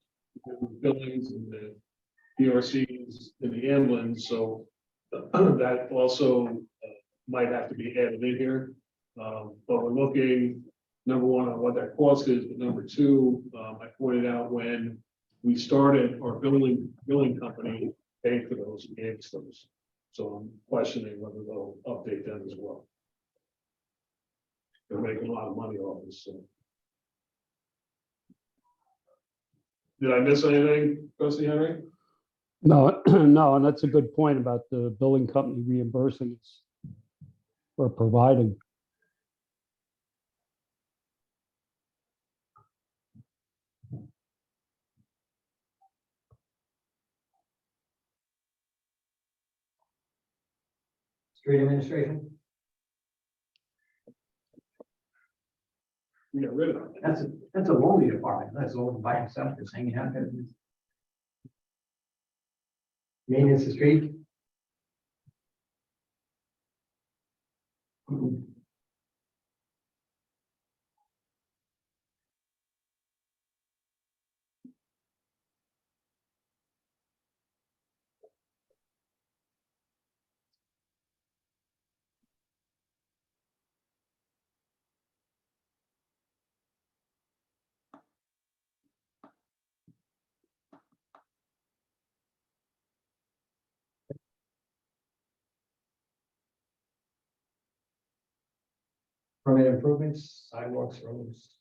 billings and the DRCs in the ambulance, so that also might have to be added in here. But we're looking, number one, on what that cost is, but number two, I pointed out when we started our billing company paying for those against those. So I'm questioning whether they'll update them as well. They're making a lot of money off this, so. Did I miss anything, Trustee Henry? No, no, and that's a good point about the billing company reimbursing us or providing. Street administration, We got rid of it. that's a lonely department, that's all by himself, just hanging out there. Maintenance of street. Permanent improvements, sidewalks, roads.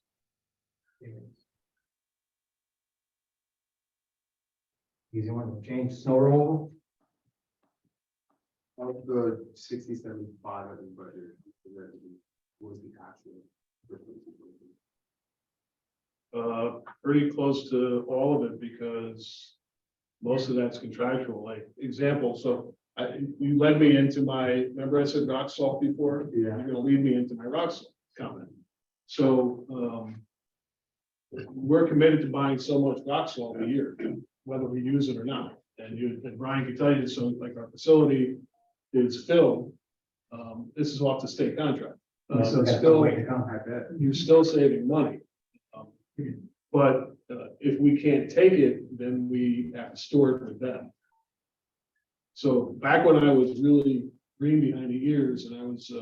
Easy one, change snow removal, Of the 6075 of the budget, what was the actual? Pretty close to all of it because most of that's contractual, like example, so you led me into remember I said rock salt before? Yeah. You're gonna lead me into my rock salt comment. So, we're committed to buying so much rock salt a year, whether we use it or not. And Brian can tell you, so like our facility is filled, this is off the state contract. so that's the Still, way to come. you're still saving money. But if we can't take it, then we have to store it with them. So back when I was really green behind the ears and I was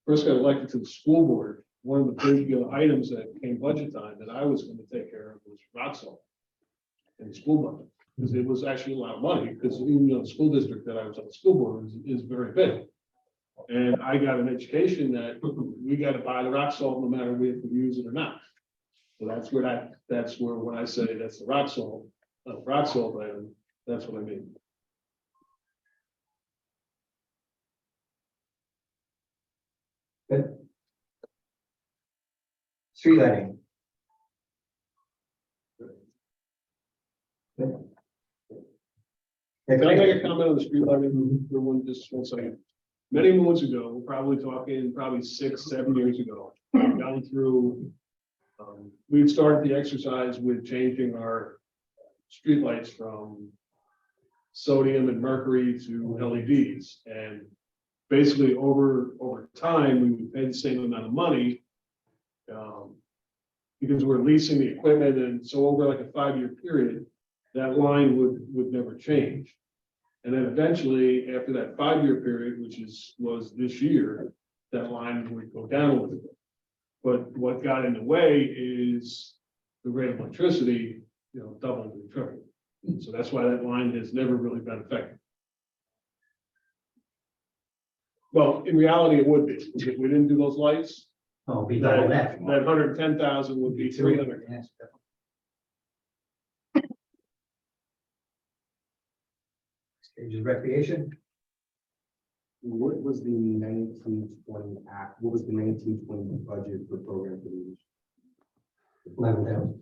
first got elected to the school board, one of the big items that came budget time that I was going to take care of was rock salt in the school budget. Because it was actually a lot of money, because even though the school district that I was on the school board is very big. And I got an education that we got to buy the rock salt no matter if we use it or not. So that's where when I say that's the rock salt item, that's what I mean. Good. Street lighting. Good. Can I make a comment on the street lighting? For just one second. Many moons ago, we're probably talking 6-7 years ago, down through. We had started the exercise with changing our streetlights from sodium and mercury to LEDs. And basically over time, we would pay the same amount of money because we're leasing the equipment. And so over like a 5-year period, that line would never change. And then eventually, after that 5-year period, which was this year, that line would go down a little bit. But what got in the way is the rate of electricity, doubled and tripled. So that's why that line has never really been effective. Well, in reality, it would be. If we didn't do those lights, Oh, be double that. that 110,000 would be 300. Yes. Stages recreation, What was the 1920 act, what was the 1920 budget for program for the? level down,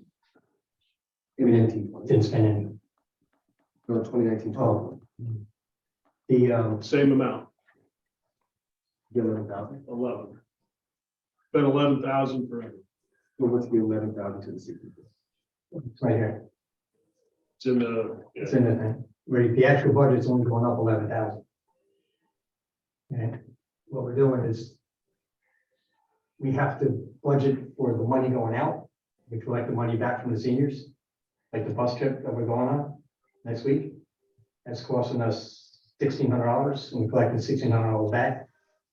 In 1920, didn't spend any. no, 2019. Oh. The, Same amount, The 11,000, 11. Been 11,000 forever. so what's the 11,000 to the 60? right here, It's in the, it's in the thing, where the actual budget's only going up 11,000. And what we're doing is we have to budget for the money going out. We collect the money back from the seniors, like the bus trip that we're going on next week. That's costing us $1,600, and we collected $1,600 back.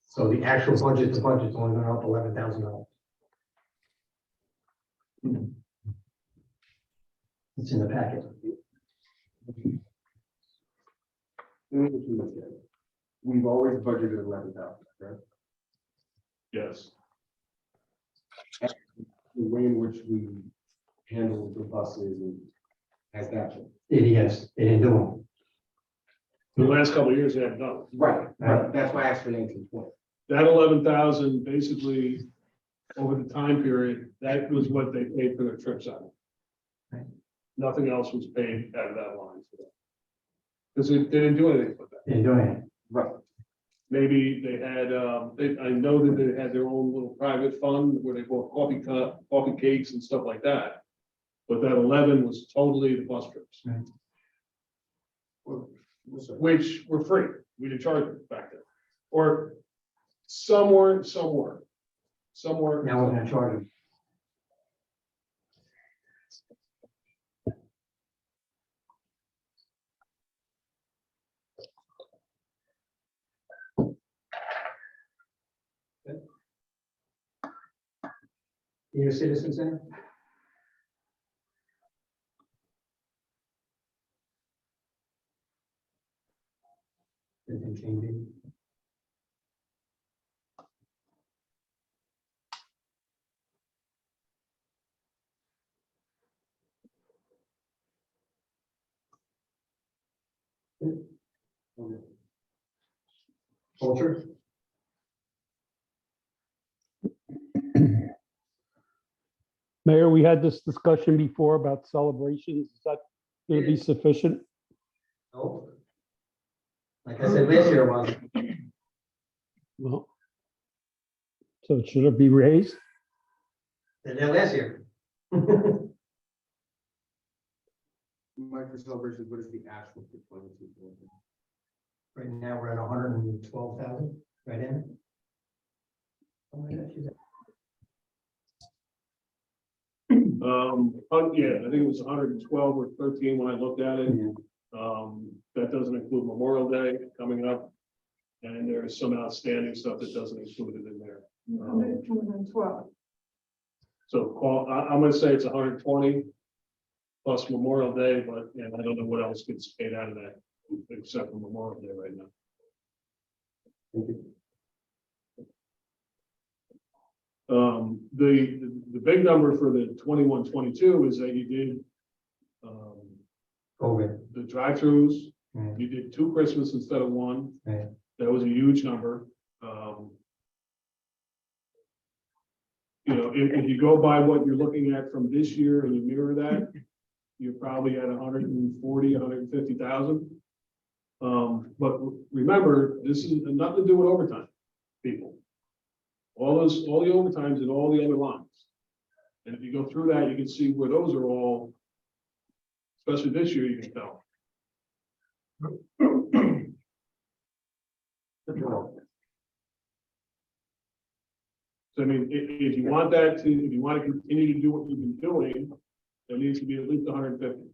So the actual budget, the budget's only going up $11,000. It's in the packet. We've always budgeted 11,000, correct? yes. The way in which we handle the buses and has that changed? Yes, they didn't do them. The last couple of years they haven't done. it. Right, that's why I asked for 1920. That 11,000, basically, over the time period, that was what they paid for their trips out of. Right. Nothing else was paid out of that line. Because they didn't do anything with that. They didn't do anything. Right. Maybe they had, I know that they had their own little private fund where they bought coffee cakes and stuff like that. But that 11 was totally the bus trips, which were free. We didn't charge them back then. Or somewhere. Now we're gonna charge them. Senior Citizen Center? Anything changing? Culture? Mayor, we had this discussion before about celebrations. Is that going to be sufficient? No. Like I said, last year was, Well, so should it be raised? they did last year. Mike, for celebrations, what is the actual for 22? Right now, we're at 112,000, right in. Oh my gosh, is that- Yeah, I think it was 112 or 13 when I looked at it. That doesn't include Memorial Day coming up. And there's some outstanding stuff that doesn't include it in there. So I'm gonna say it's 120 plus Memorial Day, but I don't know what else gets paid out of that except for Memorial Day right now. The big number for the 21-22 is that you did COVID. the drive-throughs, Right. you did 2 Christmas instead of 1. Right. That was a huge number. You know, if you go by what you're looking at from this year and you mirror that, you're probably at 140, 150,000. But remember, this is nothing to do with overtime, people. All the overtimes and all the other lines. And if you go through that, you can see where those are all, especially this year, you can tell. So I mean, if you want if you want to continue to do what you've been doing, there needs to be at least 150.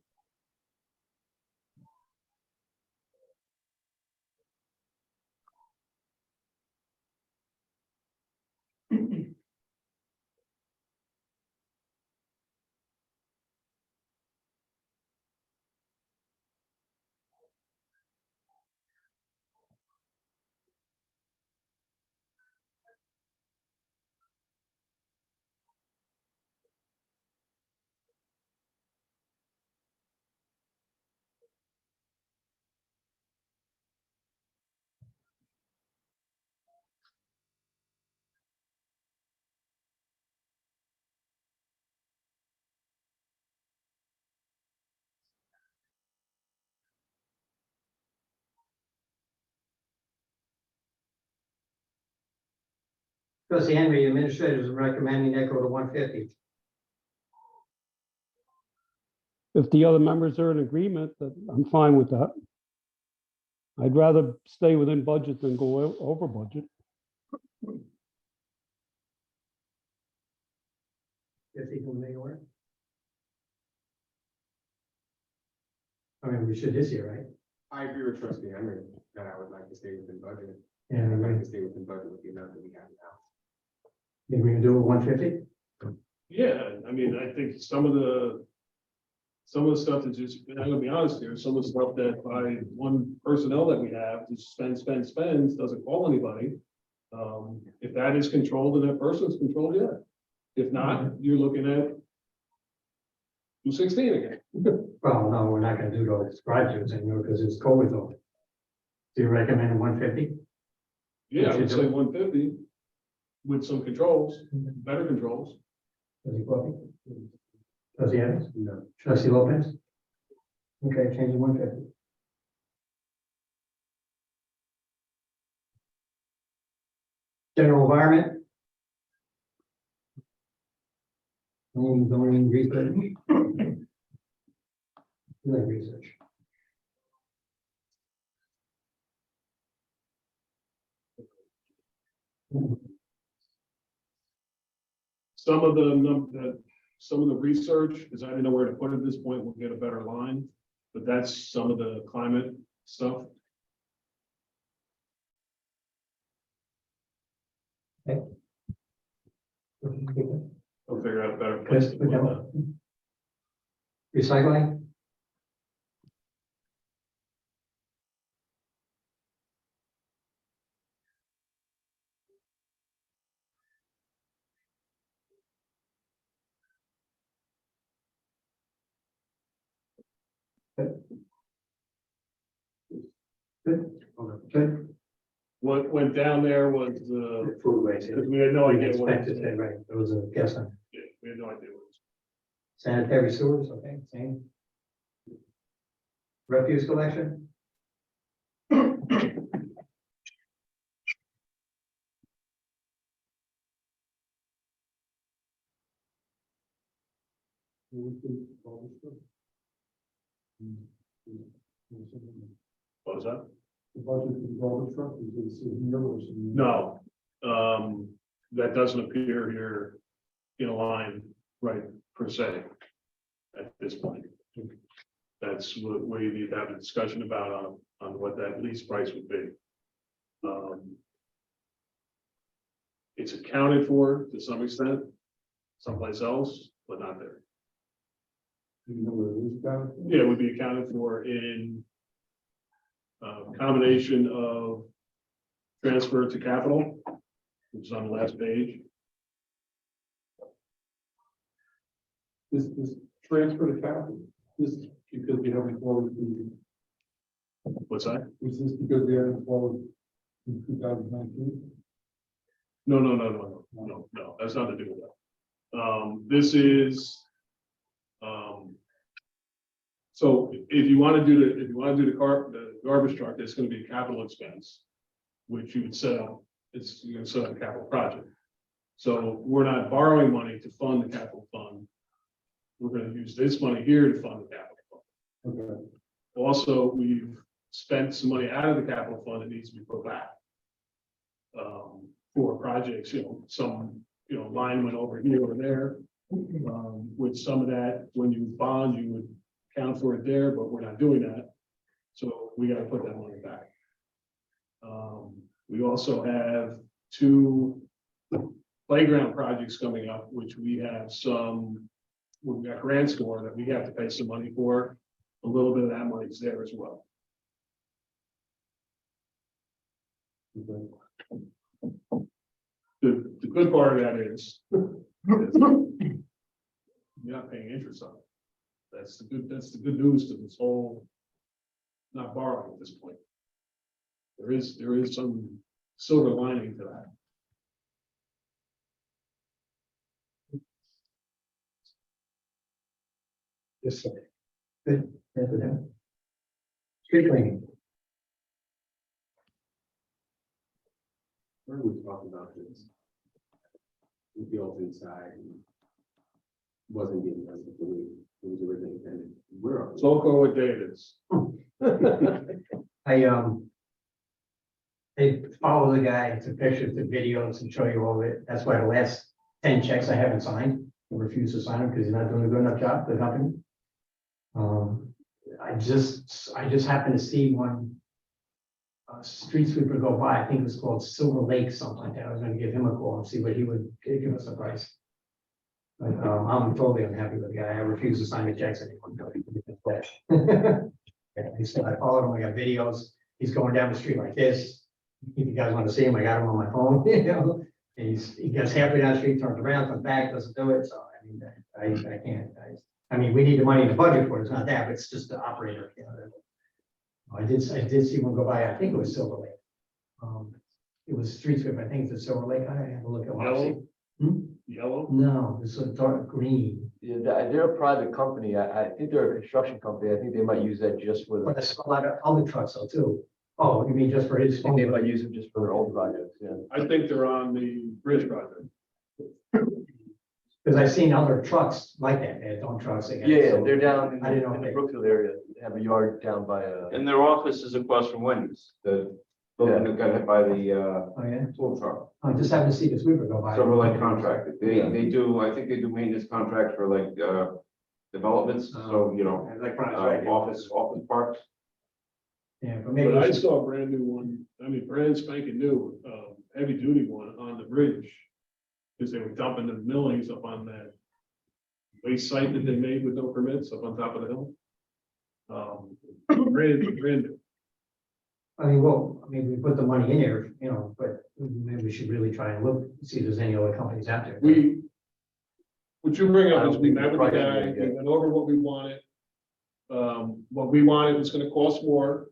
Trustee Henry, administrators are recommending that go to 150. If the other members are in agreement, that I'm fine with that. I'd rather stay within budget than go over budget. 50 can make it work. I mean, we should this year, right? I agree with trustee Henry that I would like to stay within budget. Yeah, And I'd we like to stay within budget with the amount that we have now. think we can do it 150. Yeah, I mean, I think some of the stuff that just, I'm gonna be honest here, some of the stuff that by one personnel that we have, just spends, doesn't call anybody. If that is controlled and that person's controlled, yeah. If not, you're looking at 216 again. Well, no, we're not gonna do those drive-throughs anymore because it's COVID though. Do you recommend 150? Yeah, I would say 150 with some controls, better controls. Trustee Coffey? Trustee Evans? No. Trustee Lopez? Okay, change to 150. General environment? Zoning research? You like research? Some of some of the research, because I didn't know where to put it at this point, we'll get a better line, but that's some of the climate stuff. I'll figure out a better place to put that. Recycling? Good. What went down there was, Food waste. because we had no idea what it Expected, was. right, there was a guess on Yeah, we had no idea what it was. sanitary sewers, okay, same. Refuse collection? What was that? The budget for the garbage truck, is it sitting here or something? No, that doesn't appear here in a line, right, per se. At this point. That's what we need to have a discussion about on what that lease price would be. It's accounted for to some extent, someplace else, but not there. Do you know where it is, down? Yeah, it would be accounted for in combination of transfer to capital, which is on the last page. This transfer to capital, this is because we haven't followed What's that? is this because we haven't followed in 2019? No, that's not to do with that. This is, so if you want to do the garbage truck, it's going to be a capital expense, which you would set up, you're going to set up a capital project. So we're not borrowing money to fund the capital fund. We're going to use this money here to fund the capital fund. Okay. Also, we've spent some money out of the capital fund that needs to be put back. For projects, some, line went over here or there. With some of that, when you bond, you would count for it there, but we're not doing that. So we gotta put that money back. We also have 2 playground projects coming up, which we've got grants for that we have to pay some money for. A little bit of that money is there as well. The good part of that is you're not paying interest on it. That's the good news to this whole not borrowing at this point. There is some silver lining to that. Yes, sir. Good. Thank you. Street cleaning. Where are we talking about this? built inside. And wasn't getting done the way it was originally intended. We're. So I'll go with David's. They follow the guy, took pictures, took videos and show you all of it. That's why the last 10 checks I haven't signed, I refuse to sign them because he's not doing a good enough job for the company. I just happened to see one street sweeper go by. I think it was called Silver Lake, something like that. I was gonna give him a call and see what he would give us a price. But I'm totally unhappy with the guy. I refuse to sign the checks anymore. He said, I followed him, I got videos. He's going down the street like this. If you guys want to see him, I got him on my phone, you know. And he gets halfway down the street, turns around, comes back, doesn't do it. So I mean, I can't. I mean, we need the money in the budget for it. It's not that, but it's just the operator. You know. I did see one go by. I think it was Silver Lake. It was street sweep. I think it's a Silver Lake. I have a look at what I see. Yellow? Yellow? No, it's a dark green. Yeah, they're a private company. I think they're a construction company. I think they might use that just for But the, there's a lot of other trucks though too. Oh, you mean just for his? I think they might use it just for their own projects, yeah. I think they're on the bridge project. Because I've seen other trucks like that, they have dump trucks. they got- Yeah, so they're down in I didn't know in the if they- Brookfield area. They have a yard down by, And their office is across from Wendy's, the building that got hit by the Oh, yeah, tool truck. I just happened to see the sweeper go by. Silver Lake contracted. They do, I think they do maintenance contracts for like, developments, so, you know, Like, office parks. Yeah, but maybe, But I we should- saw a brand new one, I mean, brand spanking new, heavy duty one on the bridge. Because they were dumping the millings up on that waste site that they made with no permits up on top of the hill. Brand new. I mean, well, I mean, we put the money in there, you know, but maybe we should really try and look, see if there's any other companies out there. What you bring I up is don't we think met the with the price guy, is we good. went over what we wanted. What we wanted was gonna cost more.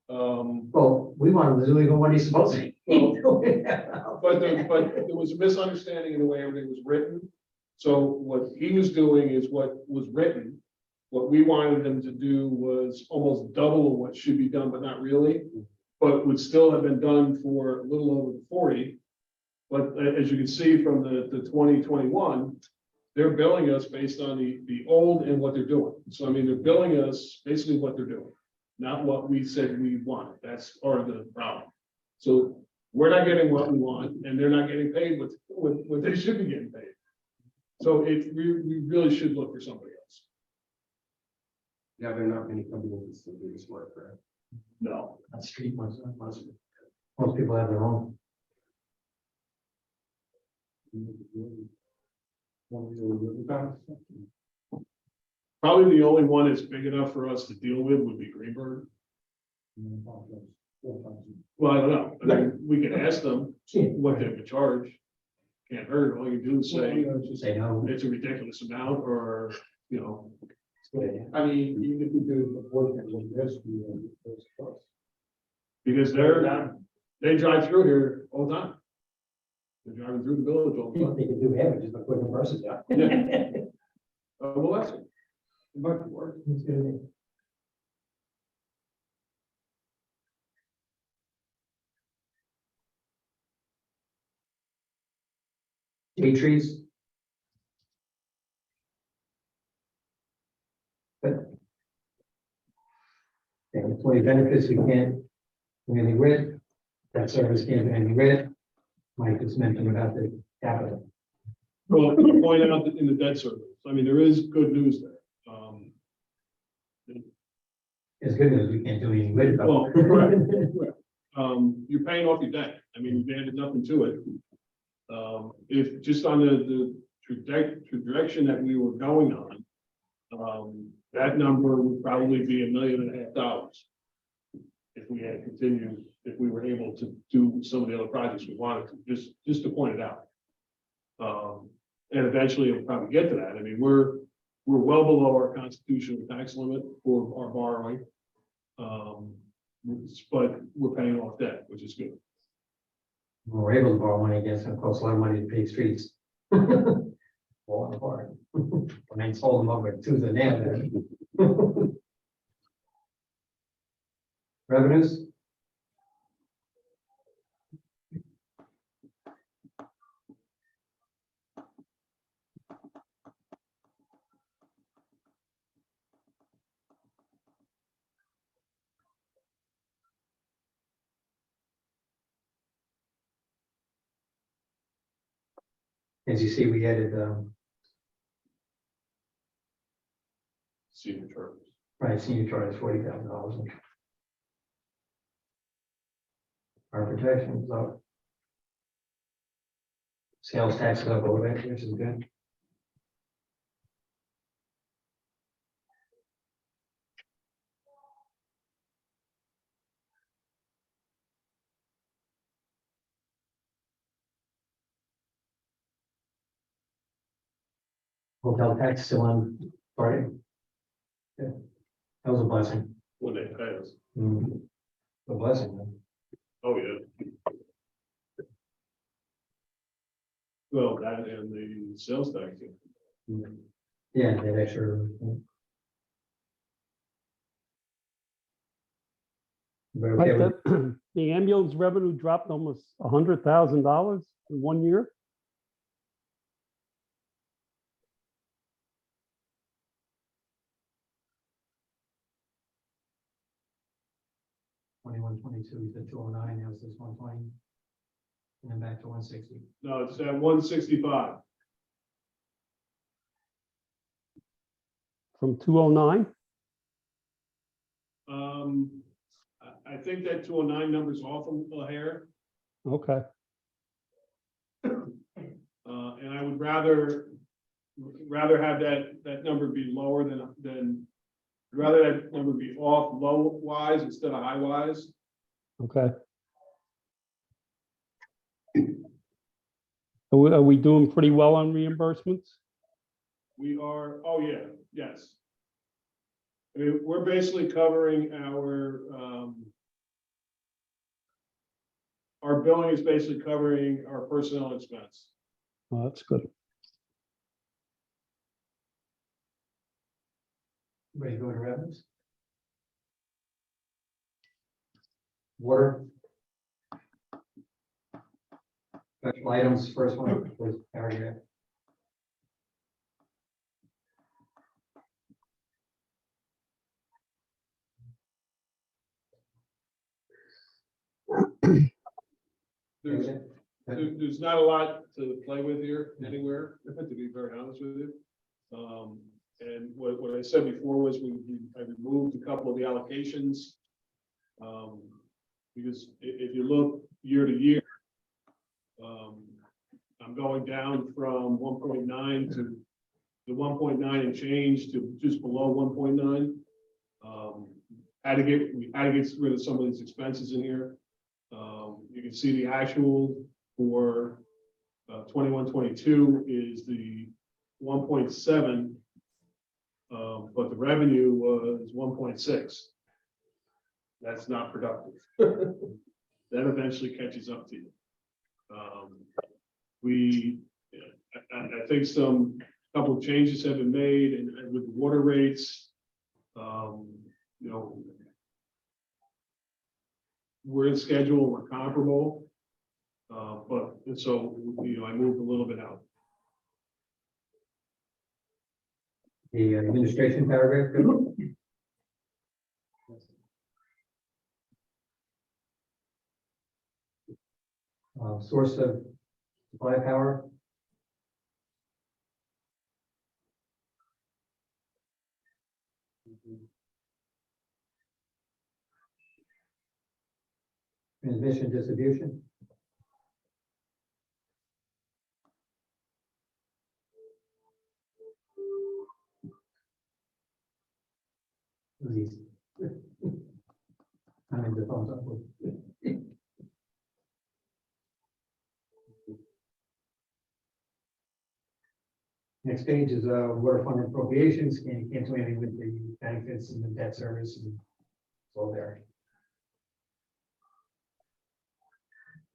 Well, we want him to do even what he's supposed to be doing. But there was a misunderstanding in the way everything was written. So what he was doing is what was written. What we wanted him to do was almost double what should be done, but not really. But would still have been done for a little over 40. But as you can see from the 2021, they're billing us based on the old and what they're doing. So I mean, they're billing us basically what they're doing, not what we said we wanted. That's part of the problem. So we're not getting what we want, and they're not getting paid what they should be getting paid. So we really should look for somebody else. Yeah, there are not many companies that do this work, right? No. Not street ones, most people have their own. Probably the only one that's big enough for us to deal with would be Greenberg. Well, I don't know. I mean, we can ask them what they would charge. Can't hurt. All you do is say Say no. it's a ridiculous amount, or, you know, I mean, even if we do the portion of this, because they drive through here all the time. They're driving through the village all the time. They can do half, just by putting verses out. Well, that's it. It might work. Shade trees. But. Yeah, employee benefits, we can't do anything with. That service can't do anything with. Mike was mentioning about the capital. Well, you point out that in the debt service, I mean, there is good news there. It's good news, we can't do anything with it. though. Well, correct. You're paying off your debt. I mean, you've added nothing to it. If just on the trajectory that we were going on, that number would probably be $1.5 million. If we had continued, if we were able to do some of the other projects we wanted to, just to point it out. And eventually it'll probably get to that. I mean, we're well below our constitutional tax limit for our borrowing. But we're paying off debt, which is good. We're able to borrow money against them, costs a lot of money to pay streets. Falling apart. And I told them over to the nail. Revenues? As you see, we added, Senior terms. right, senior charge $40,000. Our protection is up. Sales tax is up a little bit, which is good. Hotel tax still on Friday. Yeah, that was a blessing. When they pay us. A blessing. man. Oh, yeah. Well, that and the sales tax. Yeah, that extra. But okay, Right, that, the ambulance revenue dropped almost $100,000 in 1 year. 21, 22, you said 209, now it's this 120. And then back to 160. No, it's at 165. From 209. I think that 209 number's off a hair, Okay, and I would rather have that number be lower than rather that number be off low wise instead of high wise. okay. Are we doing pretty well on reimbursements? We are, oh yeah, yes. I mean, we're basically covering our billing is basically covering our personnel expense. Oh, that's good. Ready to go to revenues? Water. Special items, first one, first paragraph. There's, there's not a lot to play with here anywhere, to be very honest with you. And what I said before was I removed a couple of the allocations. Because if you look year to year, I'm going down from 1.9 to the 1.9 and change to just below 1.9. We had to get rid of some of these expenses in here. You can see the actual for 21-22 is the 1.7, but the revenue was 1.6. That's not productive. That eventually catches up to you. I think couple of changes have been made and with water rates, we're in schedule, we're comparable. And so, I moved a little bit out. The administration paragraph. Source of supply power. Transmission distribution. These. I mean, the phone's up. Next page is water fund appropriations. Can't do anything with the benefits and the debt service and all there.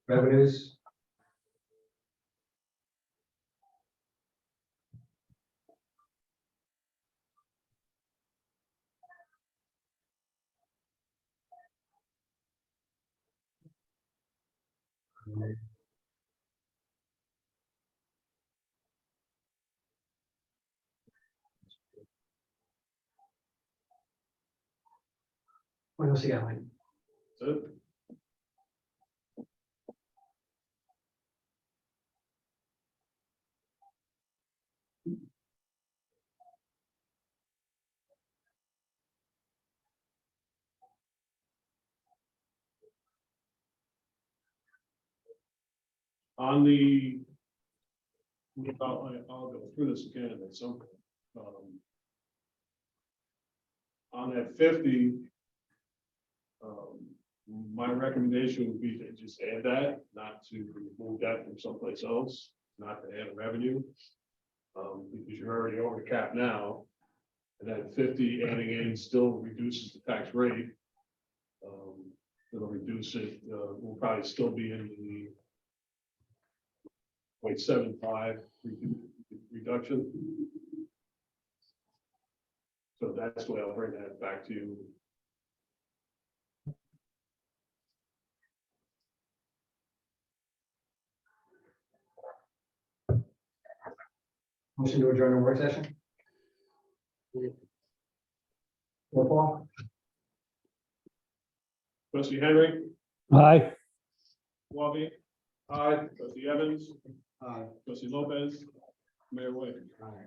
Revenues. What else you got, Mike? So, On the. I'll go through this again at some point. On that 50. My recommendation would be to just add that, not to remove that from someplace else, not to add revenue. Because you're already over the cap now. And that 50 adding in still reduces the tax rate. It'll reduce it, we'll probably still be in the 0.75 reduction. So that's why I'll bring that back to you. Motion to adjourn the work session? Roll call? Trustee Henry, Aye. Wabi. Aye. Trustee Evans, Aye. Trustee Lopez, Mayor White. Aye.